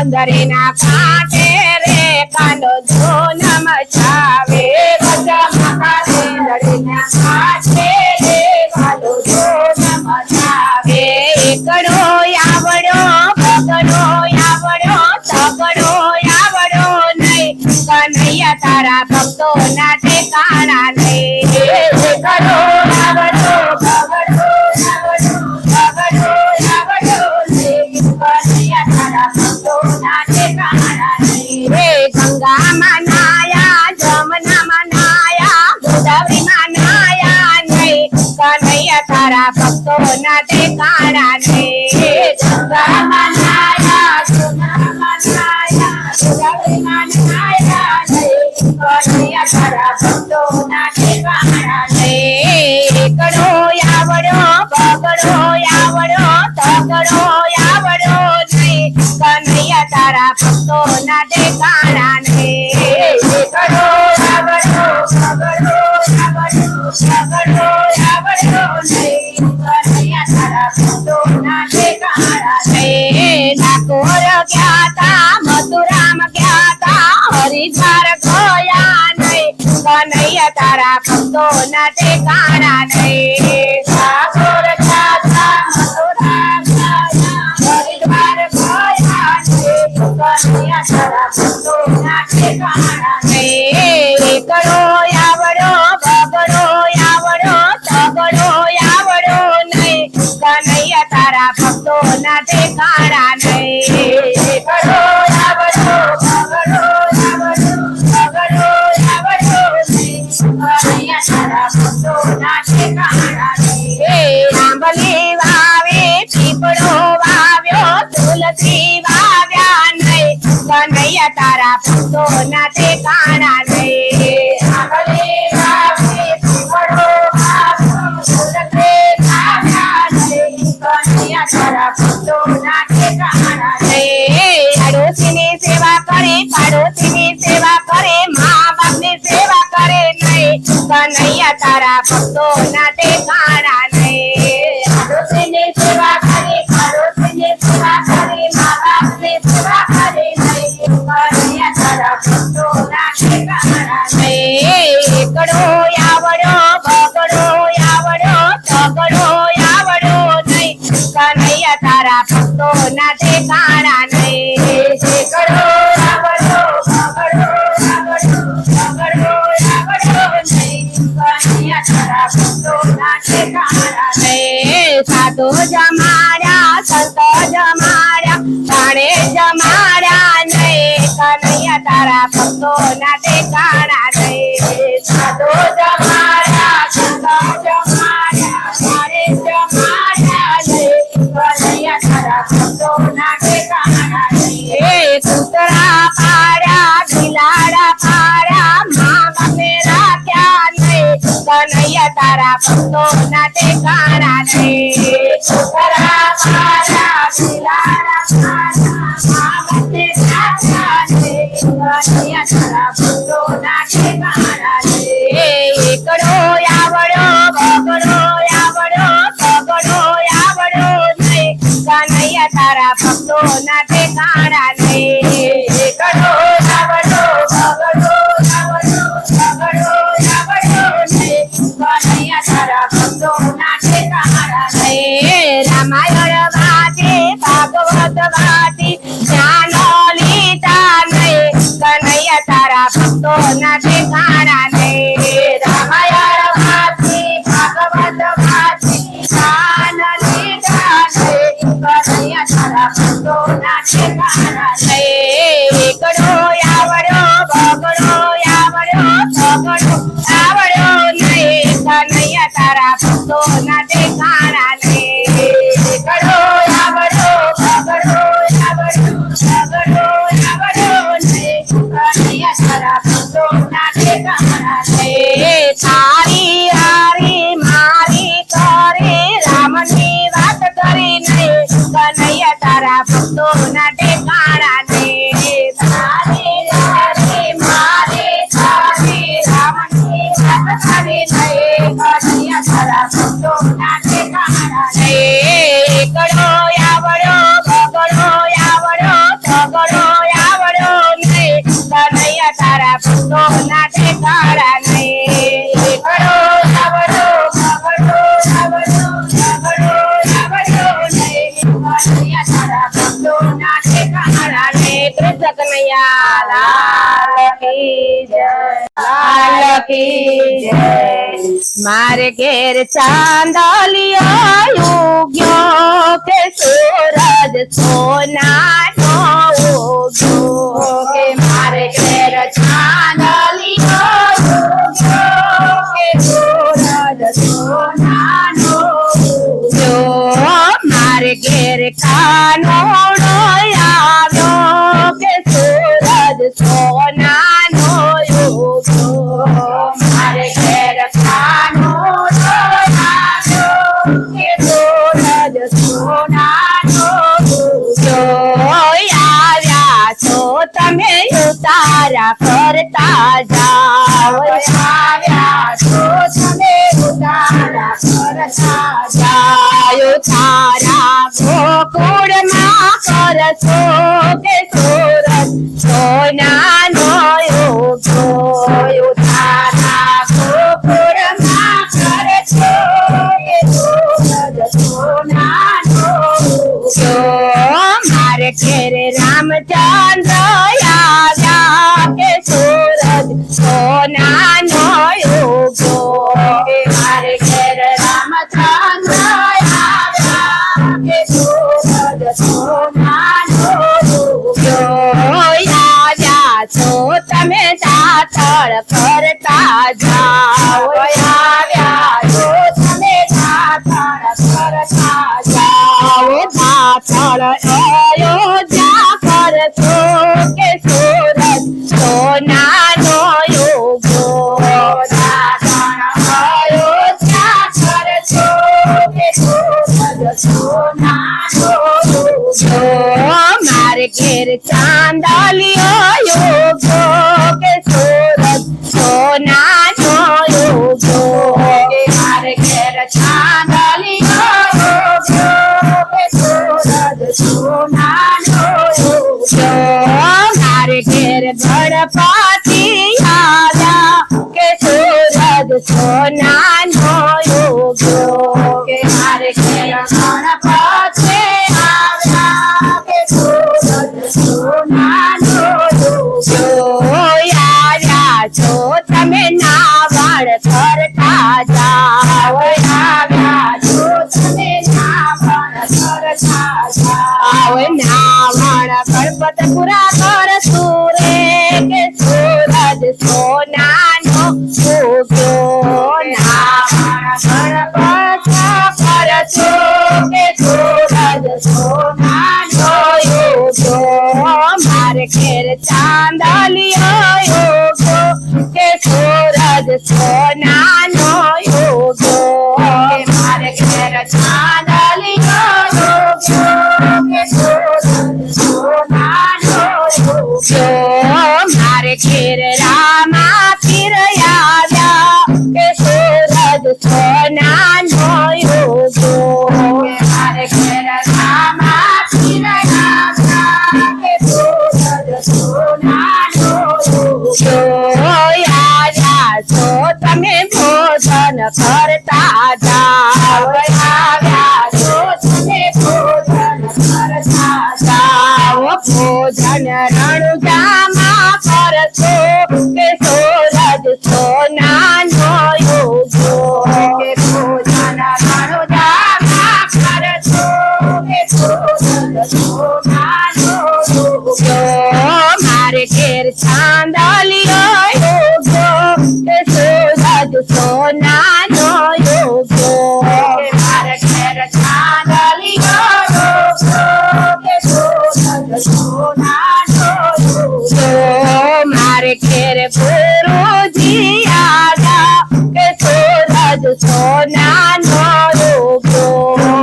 કલંદરીના કાંઠે રે કાનો ધૂન મચાવે વચમાં કલંદરીના કાંઠે રે કાનો ધૂન મચાવે એકડો આવડો બગડો આવડો તગડો આવડો નહીં કનૈયા તારા ભક્તો ના ઠેકાણા નહીં એકડો આવડો બગડો આવડો બગડો આવડો નહીં કનૈયા તારા ભક્તો ના ઠેકાણા નહીં રે ગંગામાં નાયા જમનામાં નાયા ગોદાવરીમાં નાયા નહીં કનૈયા તારા ભક્તો ના ઠેકાણા નહીં ગંગામાં નાયા જમનામાં નાયા ગોદાવરીમાં નાયા નહીં કનૈયા તારા ભક્તો ના ઠેકાણા નહીં એકડો આવડો બગડો આવડો તગડો આવડો નહીં કનૈયા તારા ભક્તો ના ઠેકાણા નહીં એકડો આવડો બગડો આવડો તગડો આવડો નહીં કનૈયા તારા ભક્તો ના ઠેકાણા નહીં ડાકોર ગયા તા મથુરામાં ગયા તા હરિદ્વાર ગયા નહીં કનૈયા તારા ભક્તો ના ઠેકાણા નહીં કનૈયા તારા ભક્તો ના ઠેકાણા નહીં. એકડો આવડો બગડો આવડો બગડો આવડો નહીં. કનૈયા તારા ભક્તોના ઠેકાણા નહીં. એ આંબલી વાવી પીપળો વાવ્યો તુલસી વાવ્યા નહીં. કનૈયા તારા ભક્તો ના ઠેકાણા નહીં. આંબલી વાવી પીપળો વાવ્યો તુલસી વાવ્યા નહીં. કનૈયા તારા ભક્તોના ઠેકાણા નહીં. પાડોશીની સેવા કરે પાડોશીની સેવા કરે મા બાપની સેવા કરે નહીં. કનૈયા તારા ભક્તો ના ઠેકાણા નહીં. પાડોશીની સેવા કરે પાડોશીની સેવા કરે મા બાપની સેવા કરે નહીં. કનૈયા તારા ભક્તોના ઠેકાણા નહીં. એકડો આવડો બગડો આવડો તગડો આવડો નહીં. કનૈયા તારા ભક્તો ના ઠેકાણા નહીં. એકડો આવડો બગડો આવડો બગડો આવડો નહીં. કનૈયા તારા ભક્તોના ઠેકાણા નહીં. સાધુ જમાડ્યા સંત જમાડ્યા પાણે જમાડ્યા નહીં. કનૈયા તારા ભક્તો ના ઠેકાણા નહીં. સાધુ જમાડ્યા સંત જમાડ્યા મારે જમાડ્યા નહીં. કનૈયા તારા ભક્તોના ઠેકાણા નહીં. કૂતરા પાડ્યા બિલાડા પાડ્યા મા બાપને રાખ્યા નહીં. કનૈયા તારા ભક્તો ના ઠેકાણા નહીં. છોકરા પાડ્યા બિલાડા પાડ્યા મા બાપને રાખ્યા નહીં. કનૈયા તારા ભક્તોના ઠેકાણા નહીં. એકડો આવડો બગડો આવડો તગડો આવડો નહીં. કનૈયા તારા ભક્તો ના ઠેકાણા નહીં. એકડો આવડો બગડો આવડો બગડો આવડો નહીં. કનૈયા તારા ભક્તોના ઠેકાણા નહીં. રામાયણ વાંચે ભાગવત વાંચી જ્ઞાન લીધા નહીં. કનૈયા તારા ભક્તો ના ઠેકાણા નહીં. રામાયણ વાંચી ભાગવત વાંચી જ્ઞાન લીધા નહીં. કનૈયા તારા ભક્તોના ઠેકાણા નહીં. એકડો આવડો બગડો આવડો તગડો આવડો નહીં. કનૈયા તારા ભક્તો ના ઠેકાણા નહીં. એકડો આવડો બગડો આવડો બગડો આવડો નહીં. કનૈયા તારા ભક્તોના ઠેકાણા નહીં. તારી હારી મારી કરે રામની વાત કરી નહીં. કનૈયા તારા ભક્તો ના ઠેકાણા નહીં. તારી હારી મારી તારી રામની વાત કરી નહીં. કનૈયા તારા ભક્તોના ઠેકાણા નહીં. એકડો આવડો બગડો આવડો તગડો આવડો નહીં. કનૈયા તારા ભક્તો ના ઠેકાણા નહીં. એકડો આવડો બગડો આવડો બગડો આવડો નહીં. કનૈયા તારા ભક્તોના ઠેકાણા નહીં. કૃષ્ણ કનૈયા લાલ કી જય લાલ કી જય. મારે ઘેર ચાંદલિયો ઉગ્યો કે સૂરજ સોનાનો ઉગ્યો. કે મારે ઘેર ચાંદલિયો ઉગ્યો કે સૂરજ સોનાનો ઉગ્યો. મારે ઘેર કાનોડો આવ્યો કે સૂરજ સોનાનો ઉગ્યો. મારે ઘેર કાનોડો આવ્યો કે સૂરજ સોનાનો ઉગ્યો. આવ્યા છો તમે ઉતારા કરતા જાઓ. આવ્યા છો તમે ઉતારા કરતા જાયો તારા ગોકુળમાં કરશો કે સૂરજ સોનાનો ઉગ્યો. તારા ગોકુળમાં કરશો કે સૂરજ સોનાનો ઉગ્યો. મારે ઘેર રામચંદ્ર આવ્યા કે સૂરજ સોનાનો ઉગ્યો. મારે ઘેર રામચંદ્ર આવ્યા પાછળ અયોધ્યા કરશો કે સુરત સોનાનો યોગો દાસણ અયોધ્યા કરશો કે સુરત સોનાનો જો મારે ઘેર ચાંદલિયો યોગો કે સુરત સોનાનો યોગો કે મારે ઘેર ચાંદલિયો યોગો કે સુરત સોનાનો યોગો જો મારે ઘેર ગણપતિ આવ્યા કે સુરત સોનાનો યોગો કે મારે ઘેર ગણપતિ આવ્યા કે સુરત સોનાનો યોગો જો આવ્યા છો તમે નાવણ કરતા જાઓ આવ્યા છો તમે નાવણ કરતા જાઓ આવો નાવણ ગણપતપુરા કરશું રે કે સુરત સોનાનો યોગ્યો નાવણ ગણપત કરશું કે સુરત સોનાનો યોગ્યો મારે ઘેર ચાંદલિયો યોગ્યો કે સુરત સોનાનો યોગ્યો કે મારે ઘેર ચાંદલિયો યોગ્યો કે સુરત સોનાનો યોગ્યો જો મારે ઘેર રામા પીર આવ્યા કે સુરત સોનાનો યોગ્યો કે મારે ઘેર રામા પીર આવ્યા કે સુરત સોનાનો યોગ્યો જો આવ્યા છો તમે ભોજન કરતા જાઓ આવ્યા છો તમે ભોજન કરતા જાઓ ભોજન રણુજામાં કરશો કે સુરત સોનાનો યોગ્યો કે ભોજન રણુજામાં કરશો કે સુરત સોનાનો યોગ્યો જો મારે ઘેર ચાંદલિયો યોગ્યો કે સુરત સોનાનો યોગ્યો કે મારે ઘેર ચાંદલિયો યોગ્યો કે સુરત સોનાનો યોગ્યો જો મારે ઘેર ગુરુજી આવ્યા કે સુરત સોનાનો યોગ્યો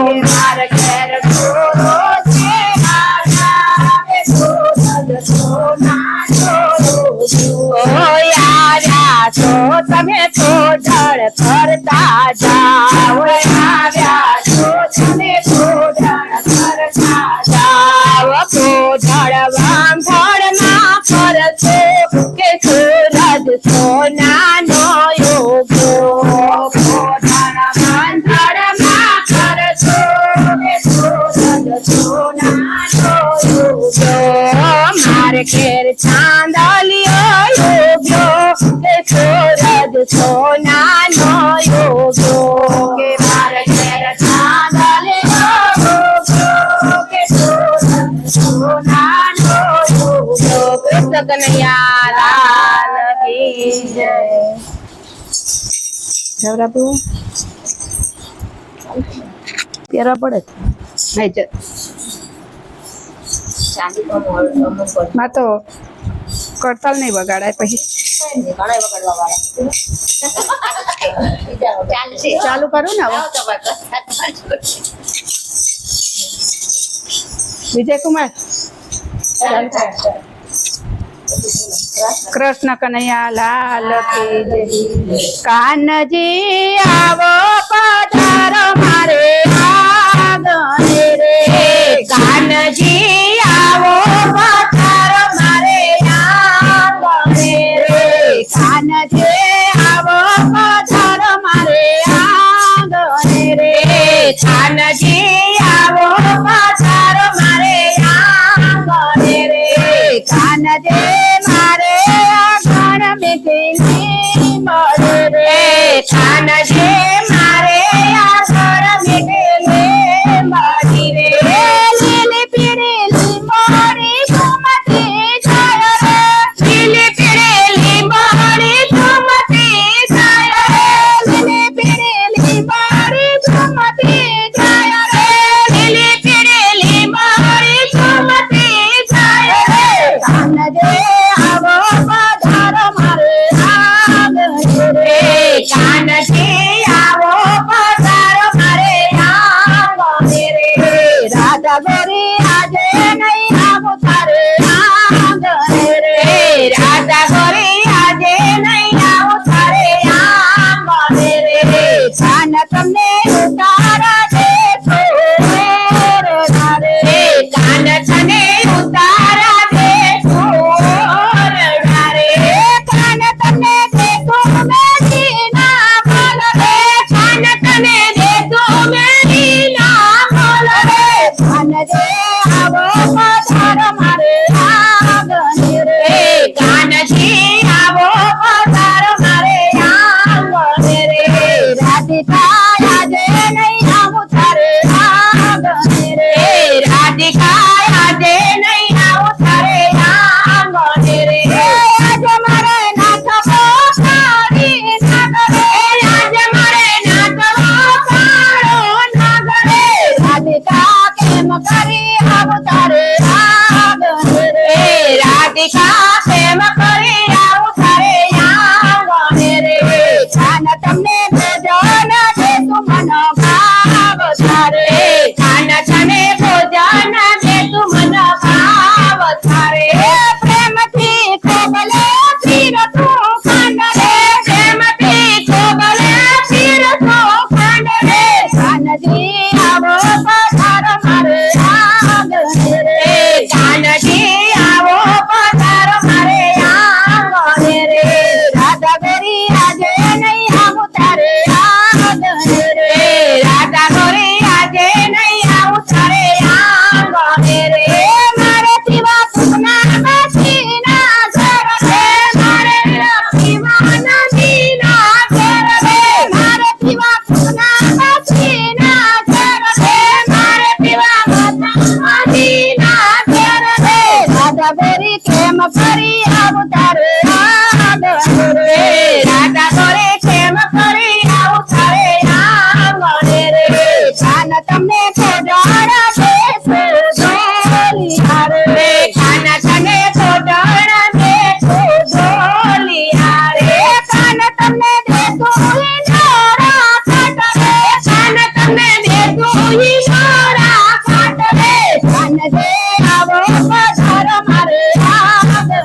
કે મારે ઘેર ગુરુજી આવ્યા કે સુરત સોનાનો યોગ્યો આવ્યા છો તમે ભોજન કરતા જાઓ આવ્યા છો તમે ભોજન કરતા જાઓ ભોજન વાંભળમાં કરશો કે સુરત સોનાનો યોગ્યો ભોજન બાંધણમાં કરશો કે સુરત સોનાનો યોગ્યો જો મારે ઘેર ચાંદલિયો યોગ્યો કે સુરત સોનાનો યોગ્યો કે મારે ઘેર ચાંદલિયો યોગ્યો કે સુરત સોનાનો યોગ્યો કૃષ્ણ કનૈયા લાલ કી જય જવરાબુ પેરા પડે નહીં જ માં તો કરતાલ નહીં વગાડાય પછી ચાલુ કરું ને હવે વિજયકુમાર કૃષ્ણ કનૈયા લાલ કી જય કાનજી આવો પધારો મારે આંગણે રે કાનજી આવો પધારો મારે આંગણે રે કાનજી આવો પધારો મારે આંગણે રે કાનજી આવો પધારો મારે આંગણે રે કાનજી મારે આંગણ મેથી મળે રે કાનજી મારે આંગણ ગોરી આજે નહીં આવું તારે આંગણે રે રાધા ગોરી આજે નહીં આવું તારે આંગણે રે કાન તમને ઉતારા દેશો રે કાન તને ઉતારા દે છોડના રે કાન તમને દેશો મેદીના બોલ રે કાન તને દે તો મેરી ના બોલ રે કાન દે આવો પધાર મારે આંગણે રે કાનજી આવો પધાર મારે આંગણે રે રાધિકા આજે નહીં આવું તારે આંગણે રે રાધિકા આજે નહીં આવું તારે આંગણે રે આજે મારે નાચવો કાળી નાગરે આજે મારે નાચવો કાળો નાગરે રાધિકા કેમ કરી આવું તારે આંગણે રે રાધિકા પ્રેમ કરી આવું તારે આંગણે રે કાન તમને ભોજન દેશું મન ભાવ તારે કાન તને ભોજન દે તું મન ભાવ તારે પ્રેમથી કોબલે ફીર તું ખાંડ રે પ્રેમથી કોબલે ફીર તો ખાંડ રે કાનજી આવો પધાર મારે આંગણે રે કાનજી આવો પધાર મારે આંગણે રે રાધા ગોરી આજે નહીં આવું તારે આંગણે રે રાધા ગોરી આજે નહીં આવું તારે આંગણે રે મારે પીવા સુખના બાસીના ઘર રે મારે પીવાના દીના ઘર રે મારે પીવા સુખના બાસીના ઘર રે મારે પીવા માતા દીના ઘર રે રાધા ગોરી કેમ કરી આવું તારે આંગણે રે રાધા ગોરી કેમ કરી આવું તારે આંગણે રે કાન તમને ખોડાડા દેશો ઢોલી હારે રે કાન તને ખોડણ દે ઢોલિયા રે કાન તમને દેશો હિંડોળા ખાટ રે કાન તને દે તું ઈશ્વરા ખાટ રે કાન દે આવો પધાર મારે આંગણે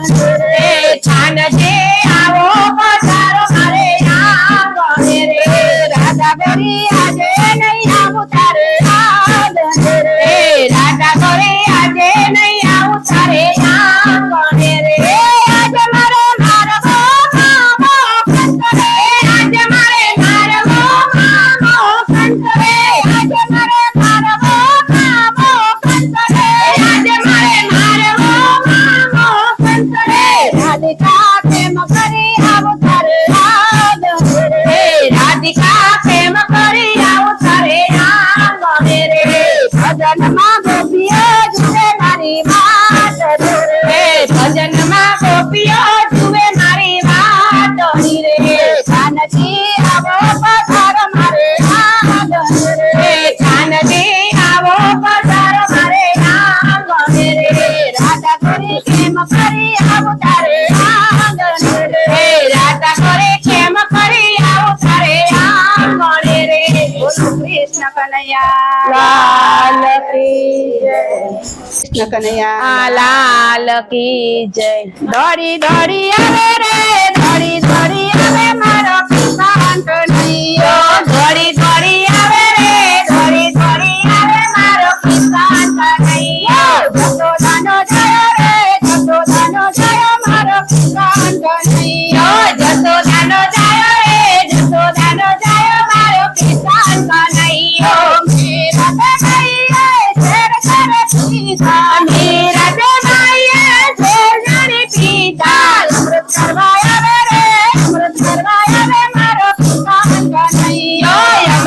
રે કાનજી આવો પધાર મારે આંગણે રે રાધા ગોરી આજે નહીં આવું તારે આંગણે રે રાધા ગોરી આજે નહીં આવું તારે આંગણે રે આજે મારે મારવો મામો કંઠ રે આજે મારે મારવો મામો કંઠ રે આજે મારે મારવો મામો કંઠ રે આજે મારે મારવો મામો કંઠ રે રાધિકા કેમ કરી આવું તારે આંગણે રે રાધિકા પ્રેમ કરી આવું તારે આંગણે રે ભજનમાં ગોપીઓ જુએ મારી વાત જોરે ભજનમાં ગોપીઓ જુએ મારી વાત રે કાનજી આવો પધાર મારે આંગણે રે કાનજી આવો પધાર મારે આંગણે રે રાધા ગોરી કેમ કરી આવું તારે આંગણે રે રાધા ગોરી કેમ કરી આવું તારે આંગણે રે બોલો કૃષ્ણ કનૈયા લાલ કી જય. કૃષ્ણ કનૈયા લાલ કી જય દોડી દોડી આવે રે દોડી દોડી આવે મારો કિસાન કનૈયો દોડી દોડી આવે રે દોડી દોડી આવે મારો કિસાન કનૈયો જસોદાનો જયો રે જસોદાનો જયો મારો કિસાન કનૈયો જસોદાનો જાયો રે જસોદાનો જાયો મારો કિસાન કનૈયો મેરા કનૈયે શેર કરે પીતા મીરા દે માઈએ શેરણી પીતા અમૃત કરવા આવે રે અમૃત કરવા આવે મારો કિસાન કનૈયો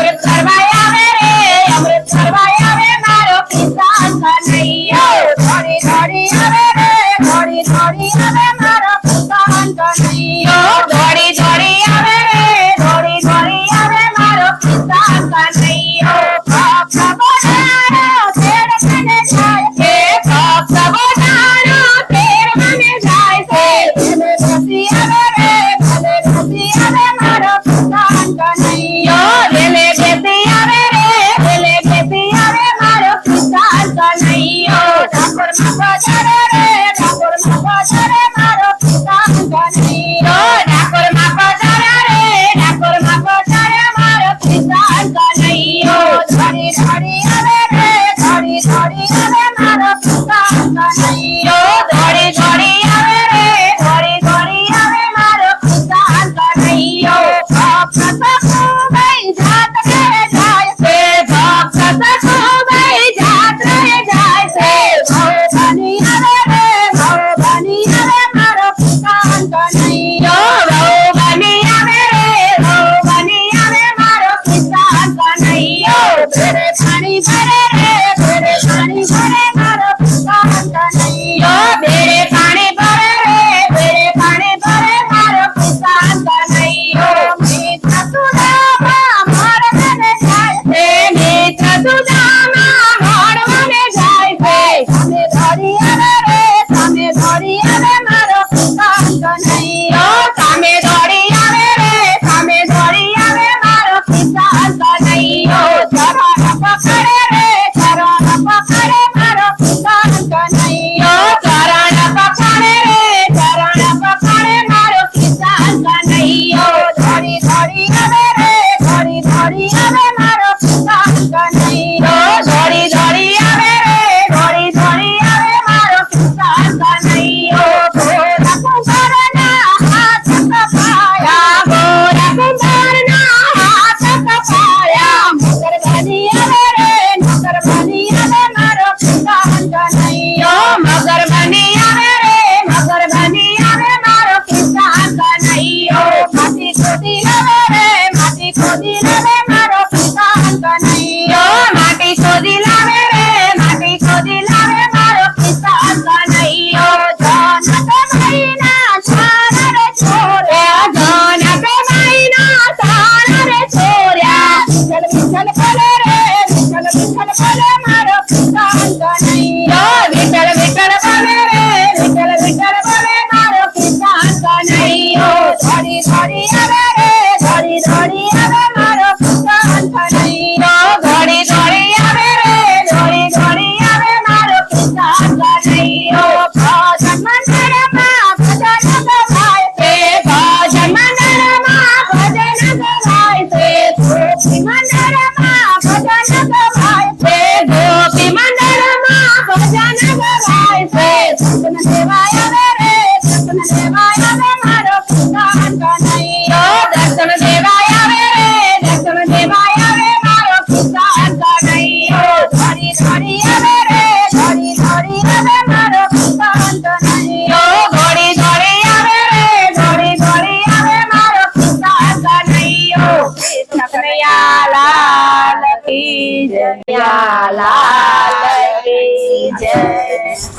જય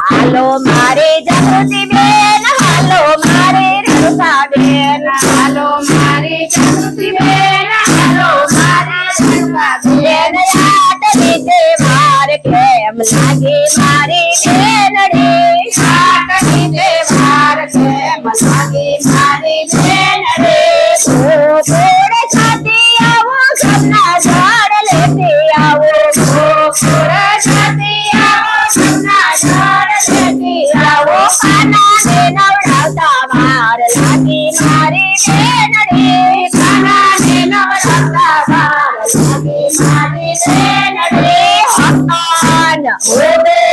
હાલો મારી જાગૃતિ બેન હાલો મારી રેણુકા બેન હાલો મારી જાગૃતિ બેન હાલો મારી રેણુકા બેન આટલી તહેવાર કેમ લાગે મારી બેનડી આટલી તહેવાર કેમ લાગે મારી બેનડી ગોકુળ છાતી આવો સપના ઝાડ લેતી આવો ગોકુળ છાતી આવો સપના ઝાડ લેતી આવો કાનાને નવડાવતા વાર લાગી મારી બેનડી કાનાને નવડાવતા વાર લાગી મારી બેનડી હકાન ઓરે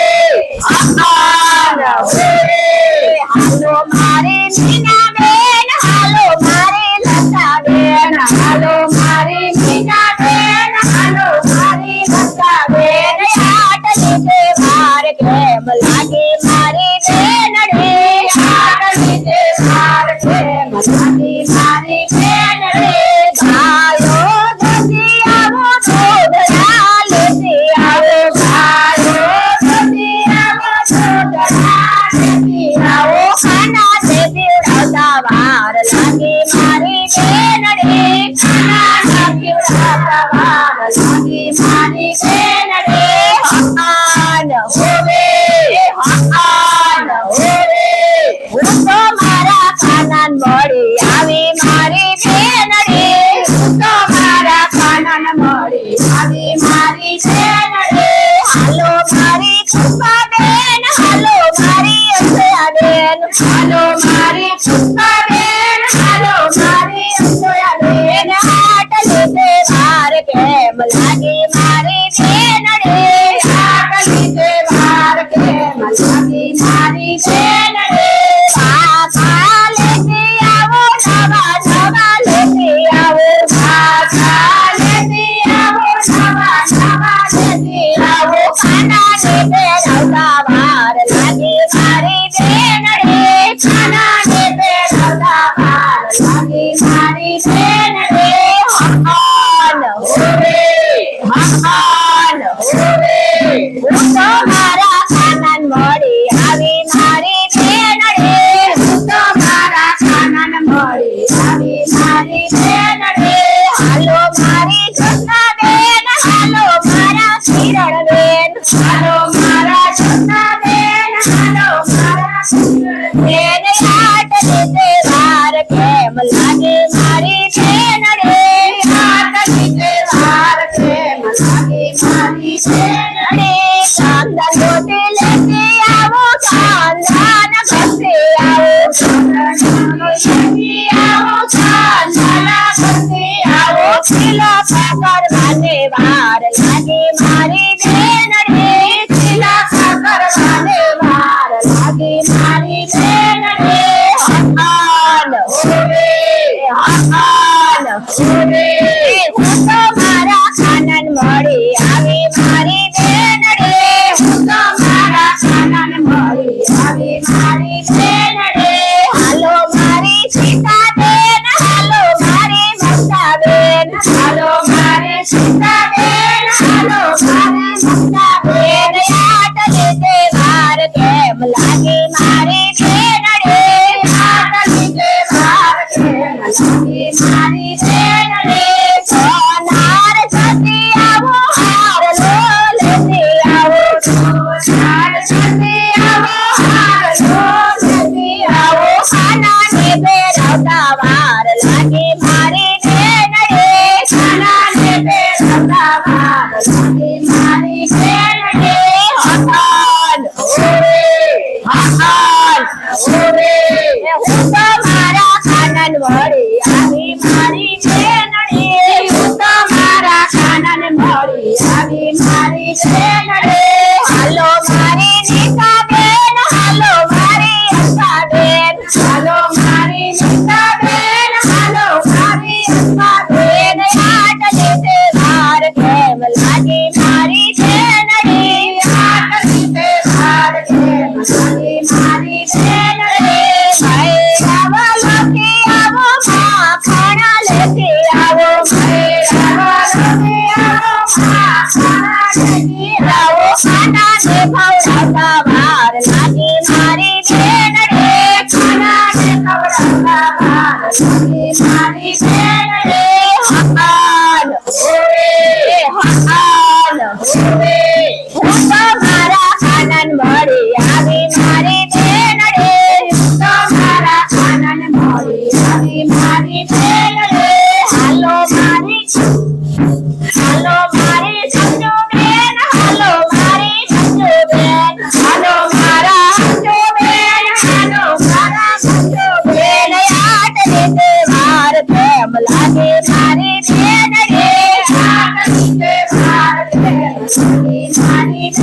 હકાન હાલો મારી મીના બેન હાલો મારી લતા બેન હાલો મારી મીના બેન હાલો મારી લતા બેન આટલી તહેવાર કેમ લાગે મારી બેનડી આટલી તહેવાર કેમ લાગે મારી બેનડી ભાઈઓ ધજી આવો છોડરા લેતી આવો આવો ધજી આવો છોડરા લેતી આવો ખાના તે પીવડાવતા વાર લાગે મારી બેનડી ખાના પીવડાવતા વાર લાગે મારી બેનડી હકાન હોવે હકાન હું તો મારા કાનન મળી આવી મારી બેનડી તો મારા કાનન મળી આવી મારી બેનડી હાલો મારી પુષ્પા બેન હાલો મારી અક્ષયા બેન હાલો મારી પુષ્પા બેન હાલો મારી અંજોયા બેન આટલી તહેવાર કેમ લાગે મારી બેનડી આટલી તહેવાર કેમ લાગી મારી બેનડી પાછા લેતી આવો નવા નવા લેતી આવો પાછા લેતી આવો નવા નવા લેતી આવો કાનાને પહેરાવતા વાર લાગે મારી બેનડી કાનાને પહેરાવતા વાર લાગી મારી બેનડી હકાન હોવે હકાન હોવે હું તો મારા કાનન મળી આવી મારી બેનડી તો મારા કાનન મળી આવી મારી બેનડી હાલો મારી જોતા બેન હાલો મારા કિરણ બેન હાલો મારા જોતા બેન હાલો મારા બેન આટલી તહેવાર કેમ લાગે મારી બેનડી આટલી તહેવાર કેમ લાગી મારી બેનડી કાંદા ગોટી લેતી આવો કાંદાન ઘસી આવો લેતી આવો કાંદાના ભરતી આવો કિલો પકડવાને વાર લાગે મારી બેનડી શીલા કરવાને વાર લાગી મારી બેનડી હકાન હોવે હકાન હોવે હું તો મારા કાનન મળી આવી મારી બેનડી હું તો મારા કાનન મળી આવી મારી બેનડી હાલો મારી સીતા બેન હાલો મારી મમતા બેન હાલો મારી સીતા બેન હાલો મારી મમતા બેન આટલી તહેવાર કેમ લાગે મારી બેનડી આટલી તહેવાર કેમ લાગી મારી બેનડી સોનાર સતી આવો હારલો લેતી આવો સોનાર સતી આવો હારલો લેતી આવો ખાનાને પહેરાવતા વાર લાગે મારી બેનડી કાનાને પહેરાવતા વાર લાગી મારી બેનડી હકાન હોવે હકાન હોવે હું તો મારા કાનન વળી આવી મારી બેનડી હું તો મારા કાનન મળી આવી મારી બેનડી હાલો મારી નીતા બેન હાલો મારી અંબા બેન હાલો મારી નીતા બેન હાલો મારી અંબા બેન આટલી તહેવાર કેમ લાગે મારી બેનડી આટલી તહેવાર કેમ લાગી મારી બેનડી ભૈરવ લોકી આવો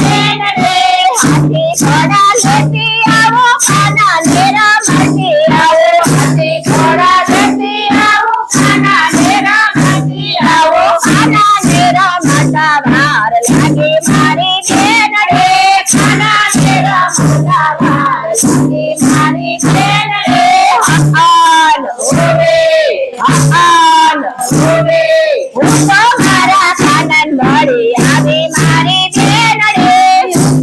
બેન રે હાથી ઘોડા લેતી આવો ખાના નેરા માટે આવો હાથી ઘોડા લેતી આવો ખાના નેરા માંથી આવો ખાના નેરા માતા વાર લાગે મારી બેન રે ખાના નેરા મોટા વાર લાગે મારી બેન રે આન હોવે આન હોવે હું તો મારા ખાનન મળી આવી મારી બેન રે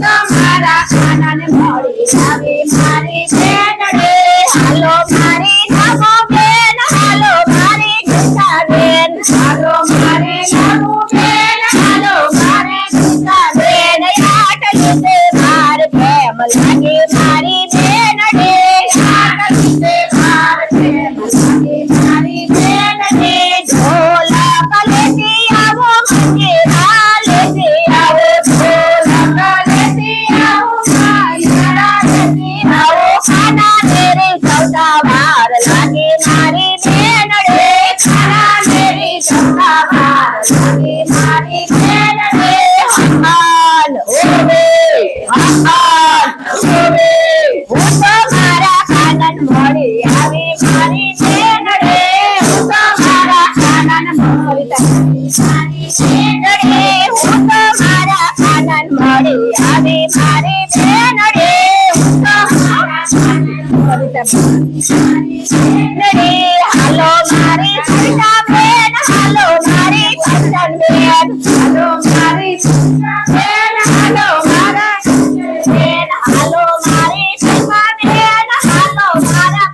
તમારા ખાનાને મળી આવી મારી બેન રે હાલો મારી ધામો બેન હાલો મારી ગીતા બેન હાલો મારે નાનું બેન હાલો મારે ગીતા બેન આટલી તે માર પ્રેમ લાગે મારી બેન રે આટલી તે માર પ્રેમ લાગે મારી બેન રે ઢોલક લેતી આવો મંજીરા લેતી આવો ઢોલક લેતી આવો માયરા લેતી આવો ખાના મેરે સૌદા વાર લાગે મારી બેન રે ખાના મેરી ચંદા વાર લાગે મારી બેન રે આન હોવે આન હોવે હું તો મારા ખાનન મળી આવી મારી બેન રે હું તો મારા ખાનાને મળી મારી બેન રે હું તો મારા ખાનન મળી આવી મારી બેન રે હું તો મારા ખાનાને મળી રે હાલો મારી સરિતા બેન હાલો મારી ચંદન બેન હાલો મારી ચંદા બેન હાલો મારા બેન હાલો મારી શિલ્પા બેન હાલો મારા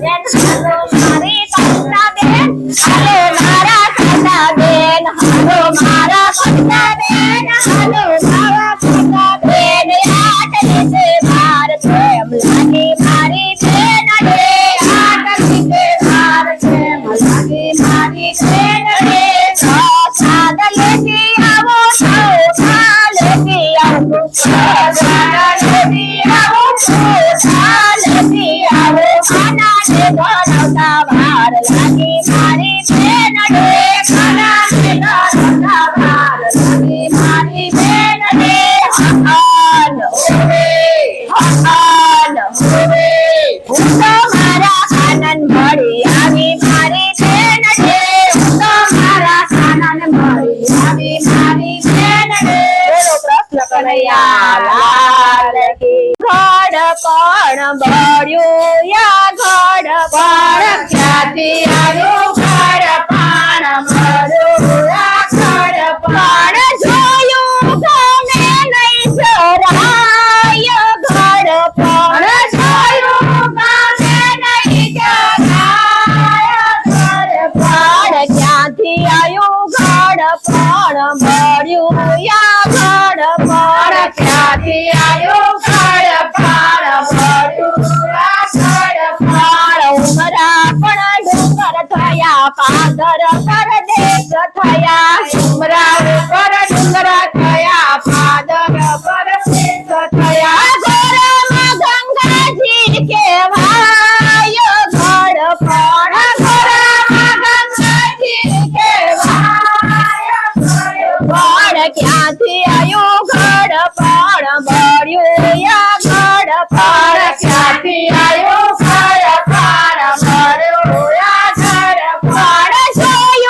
બેન હાલો મારી કવિતા બેન હાલો મારા કવિતા બેન હાલો મારા કવિતા બેન હાલો મારા કવિતા બેન આટલી તે માર પ્રેમ લાગે મારી બેન રે આટલી તે માર પ્રેમ લાગે મારી બેન રે સાદ લેતી આવો લેતી આવો સાદા લેતી આવો લેતી આવો ખાના ને બનાવતા વાર લાગે મારી બેન રે ખાનાને ગરમતા વાર લાગે મારી બેન રે આન હોવે આન હોવે હું તો મારા ખાનન મળી આવી મારી બેન રે હું તો મારા ખાનાને મળી આવી મારી બેન રે બોલો કૃષ્ણ કનૈયા લાલ કી ઘડ પણ બળ્યું યા ઘડ પણ ક્યાંથી આવ્યો ઘર પાણ મળ્યો આ ઘર પાણ પણ જોયું ગમે નહીં જરાય ઘડ પણ જોયું ગામે નહીં જગાય ઘર પણ ક્યાંથી આવ્યું ઘડ પણ બળ્યું યા ઘડ પણ ક્યાંથી આવ્યો ઘર પાણ મળ્યું આ ઘર પણ ઉમરા પણ ડુંગર થયા પાદર પરદેશ થયા ઉમરા ઉપર ડુંગર થયા પાદર પર શેષ થયા ઘોરમાં ગંગાજી કેવાય ઘડ પણ ઘોડામાં ગંગાજી કહેવાય પણ ક્યાંથી આવ્યું ઘડ પણ બળ્યું યા ઘડ પણ ક્યાંથી આવ્યો ઘર પાણ મળ્યો આ ઘર પણ જોયું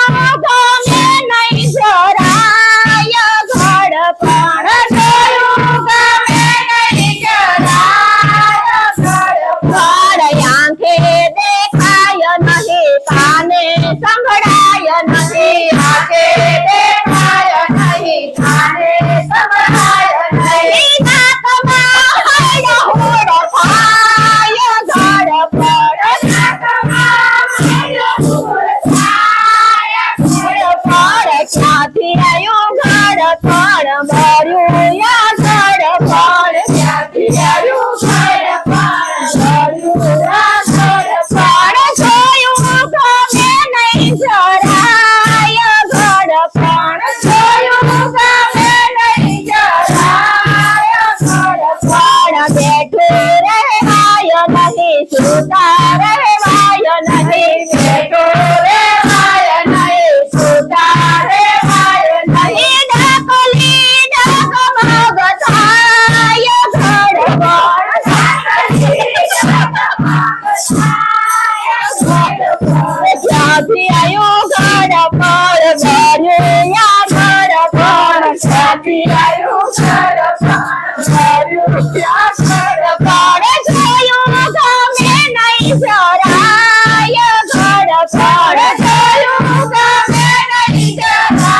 ક્યાંથી આવ્યું ગળપણ મળ્યું ત્યાં ગળપણ જોયું ગમે નહીં જરાય ગળપણ જોયું ગમે નહીં જરાય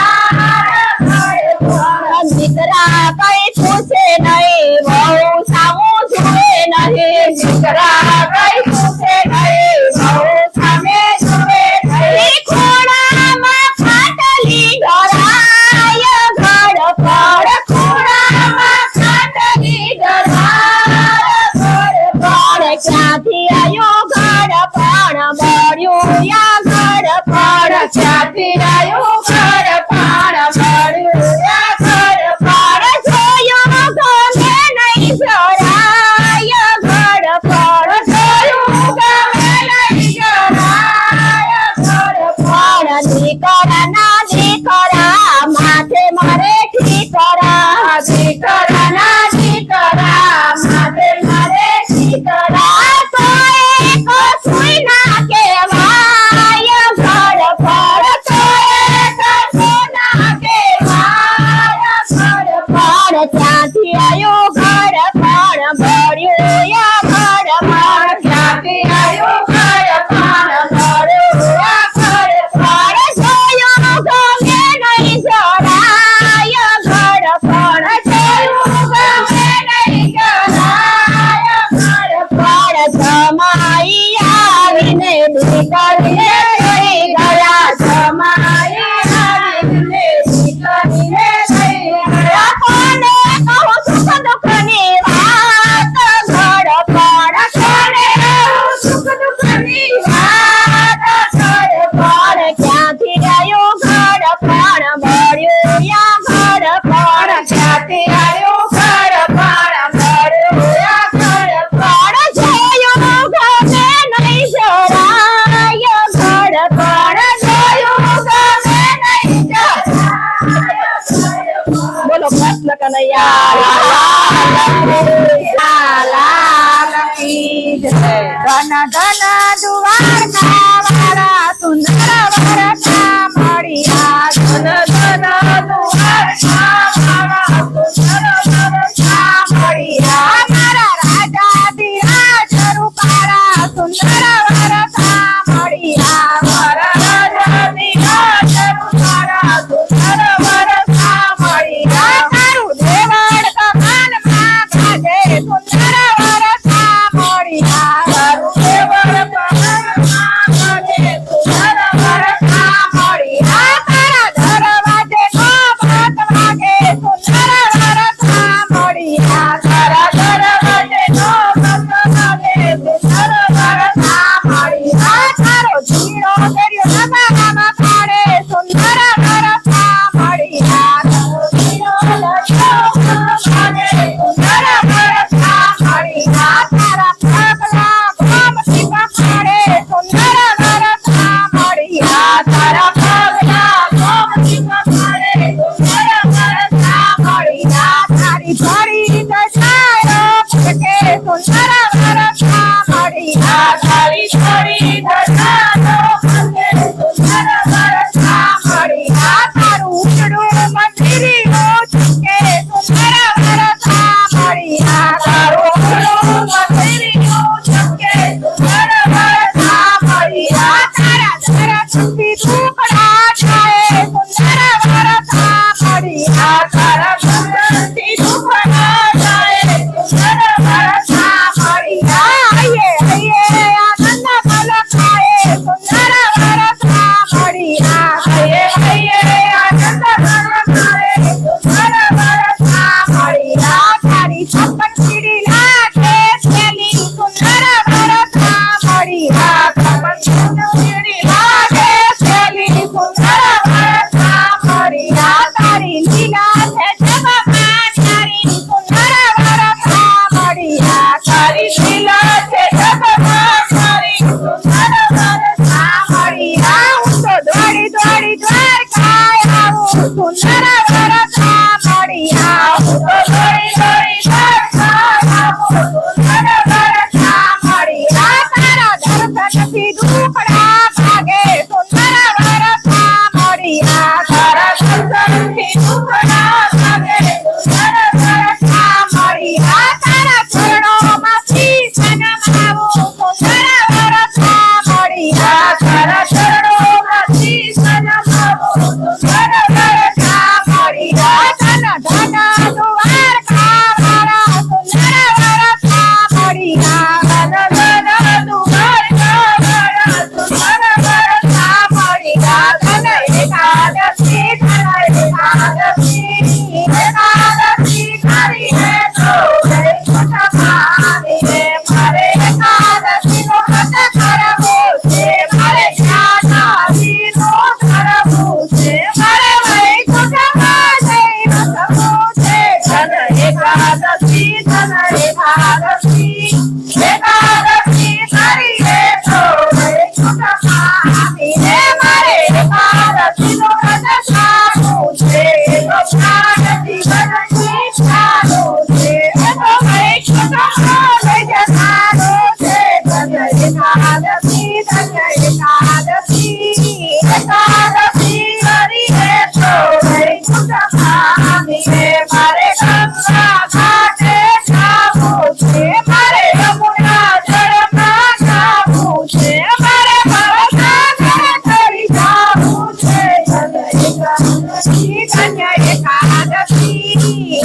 દીકરા કઈ પૂછે નહીં બહુ સામું જુએ નહીં દીકરા કઈ પૂછે નહીં બહુ સામે જુએ નહીં ખૂણામાં ખાટલી ઢોળાય ગળપણ ખૂણામાં ખાટલી ઢળાય પણ ક્યાંથી આવ્યું ગળપણ મળ્યું યા ગળપણ ક્યાંથી આવ્યું ગળપણ મળ્યું યા ગળપણ જોયું ગમે નહીં જરાય ગળપણ જોયું ગમે નહીં જરાય ગળપણ દીકરાના દીકરા માથે મારે ઠીકરા દીકરાના દીકરા માથે મારે દીકરા કોઈ કશું ના કહેવાય ગળપણ કશું ના કહેવાય પણ ત્યાંથી આવ્યું ગળપણ મળ્યું યા ગળપણ ક્યાંથી આવ્યું ગળપણ મળ્યું યા ગળપણ જોયું ગમે નહીં જરાય ગળપણ જોયું ગમે નહીં જરાય ગળપણ જમાઈ આવીને દીકરીને જોઈ ગયા જમાઈ આવીને દીકરીને લઈ ગયા કોને કહું સુખ દુઃખની વાત ગળપણ કોને કહું સુખ દુઃખની વાત ગળપણ ક્યાંથી આવ્યું ગળપણ મળ્યું યા ગળપણ ક્યાંથી આવ્યું ગળપણ મળ્યું યા ગળપણ જોયું ગમે નહીં જરાય ગળપણ જોયું ગમે નહીં જરાય બોલો કૃષ્ણ કનૈયા લાલ કી જય ધન ધન દ્વારકા વાળા સુંદર વરસા મળ્યા ધન ધન દ્વારકા વાળા સુંદર વરસા મળ્યા મારા રાજા ધીરાજ રૂપાળા સુંદર વરસા મળ્યા મારા રાજાની રાજ રૂપાળા સુંદર વરસા મળ્યા તારું દેવળ કમાનમાં ગાજે સુંદર વરસા મળ્યા તારું દેવળ પવનમાં ગાજે સુંદર વરસા મળ્યા તારા દરવાજે મોહબ્બત વાગે સુંદર વરસા મળ્યા તારા દરવાજે નો વાગે સુંદર વરસા મળ્યા તારો જીરો દરિયો નમામાં પાડે સુંદર વરસા મળ્યા તારા પગલા ગોમતી પકડે સુંદર વરસા મળ્યા તારા પગલા ગોમતી પકડે સુંદર વરસા મળ્યા તારી ભરી દશાયો ફટકે સુંદર વરસા મળ્યા તારી છોડી દશાનો ફટકે સુંદર વરસા મળ્યા તારું ઉજળું મંદિરીનું ચમકે સુંદર વરસા મળ્યા તારું ઉજળું મંદિરીનું ચમકે સુંદર વરસા મળ્યા તારા દર્શનથી ટુકડા થાય સુંદર વરસા મળ્યા તારા ભગવંતી દુખડા જાય સુંદર વરસા મળ્યા હૈયે હૈયે આનંદ મલકાએ સુંદર વરસા મળ્યા હૈયે હૈયે આનંદ મલકાએ સુંદર વરસા મળ્યા તારી છપ્પન સીડી લાગે છેલી સુંદર વરસા મળ્યા પ્રપંચની લાગે છેલી સુંદર વરસા મળ્યા તારી લીલા છે જગમાં તારી સુંદર વરસા મળ્યા તારી લીલા છે જગમાં તારી સુંદર વરસા મળ્યા હું તો દોડી દોડી દ્વારકાએ આવું સુંદર વરસા મળ્યા હું તો દોડી દોડી દ્વારકા એકાદશી ધન એકાદશી એકાદશી કરીએ તો વૈકુંઠ પામીએ મારે એકાદશી નો વ્રત સારું છે તો પ્રાણ જીવનની સારું છે તો વૈકુંઠમાં લઈ જનારું છે ધન એકાદશી એકાદશી કરીએ તો વૈકુંઠ પામીએ મારે ગંગા ઘાટે જાવું છે મારે યમુના જળમાં જાવું છે મારે ભવસાગર તરી જાવું છે ધન એકાદશી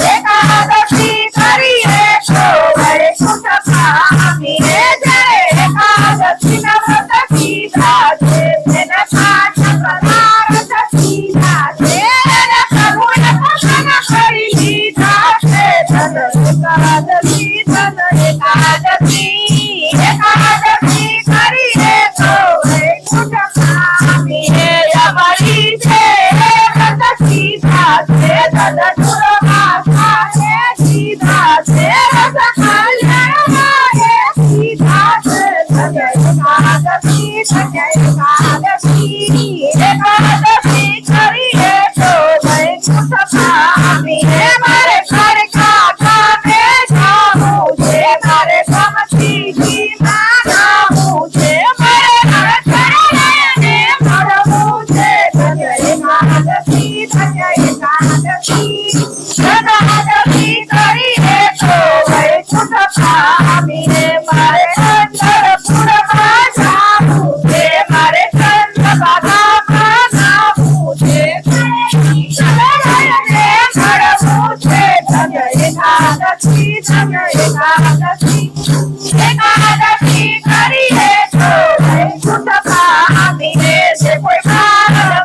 એકાદશી કરીએ તો વૈકુંઠ પામીએ જય એકાદશી ના વ્રત કીધા છે તેને પાછા પદાર્થ કીધા છે એને પ્રભુને પ્રસન્ન કરી લીધા છે ધન એકાદશી એકાદશી કરીએ તો વૈકુંઠ પામીએ અમારી છે વ્રત કીધા છે ધન દુર્ગા સાથે સીધા છે રસ કલ્યાણમાં એ સીધા છે ધન એકાદશી એકાદશી કરીએ તો વૈકુંઠ પામીએ મારે ખડકા ગામે જાવું છે મારે ગમતીજીમાં જાવું છે મારે નળચરણને મળવું છે ધન એકાદશી એકાદશી કરીએ તો વૈકુંઠ પામીએ મારે અંતરપુરમાં જાવું છે મારે ચંદ્રભાગામાં જાવું છે ચંદ્રને મળવું છે ધન એકાદશી એકાદશી કરીએ તો વૈકુંઠ પામીએ જે કોઈ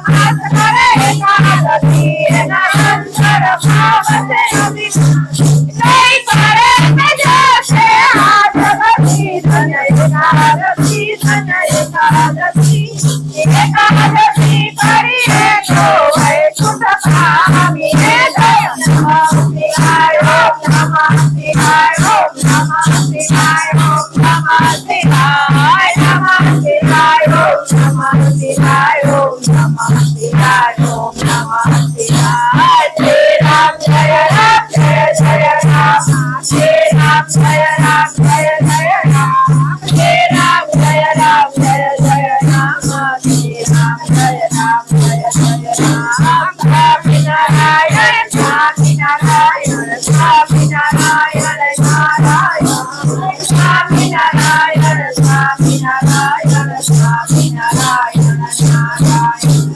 માસ કરે એકાદશી એના અંતર ભાવતે નહીં કરે તે જશે આઠમથી ધન એકાદશી એકાદશી કરીએ તો વૈકુંઠ પામીએ જય નમઃ શિવાય ઓમ નમઃ શિવાય ઓમ નમઃ શિવાય ઓમ નમઃ શિવાય નમઃ શિવાય ઓમ નમઃ શિવાય ઓમ નમઃ શિવાય ઓમ નમઃ શિવાય શ્રી રામ જય રામ જય જય રામ શ્રી રામ જય રામ જય જય રામ શ્રી રામ જય રામ જય જય રામ શ્રી રામ જય રામ જય જય રામ સ્વામિનારાયણ સ્વામિનારાયણ સ્વામિનારાયણ નારાયણ સ્વામિનારાયણ સ્વામિનારાયણ સ્વામિનારાયણ નારાયણ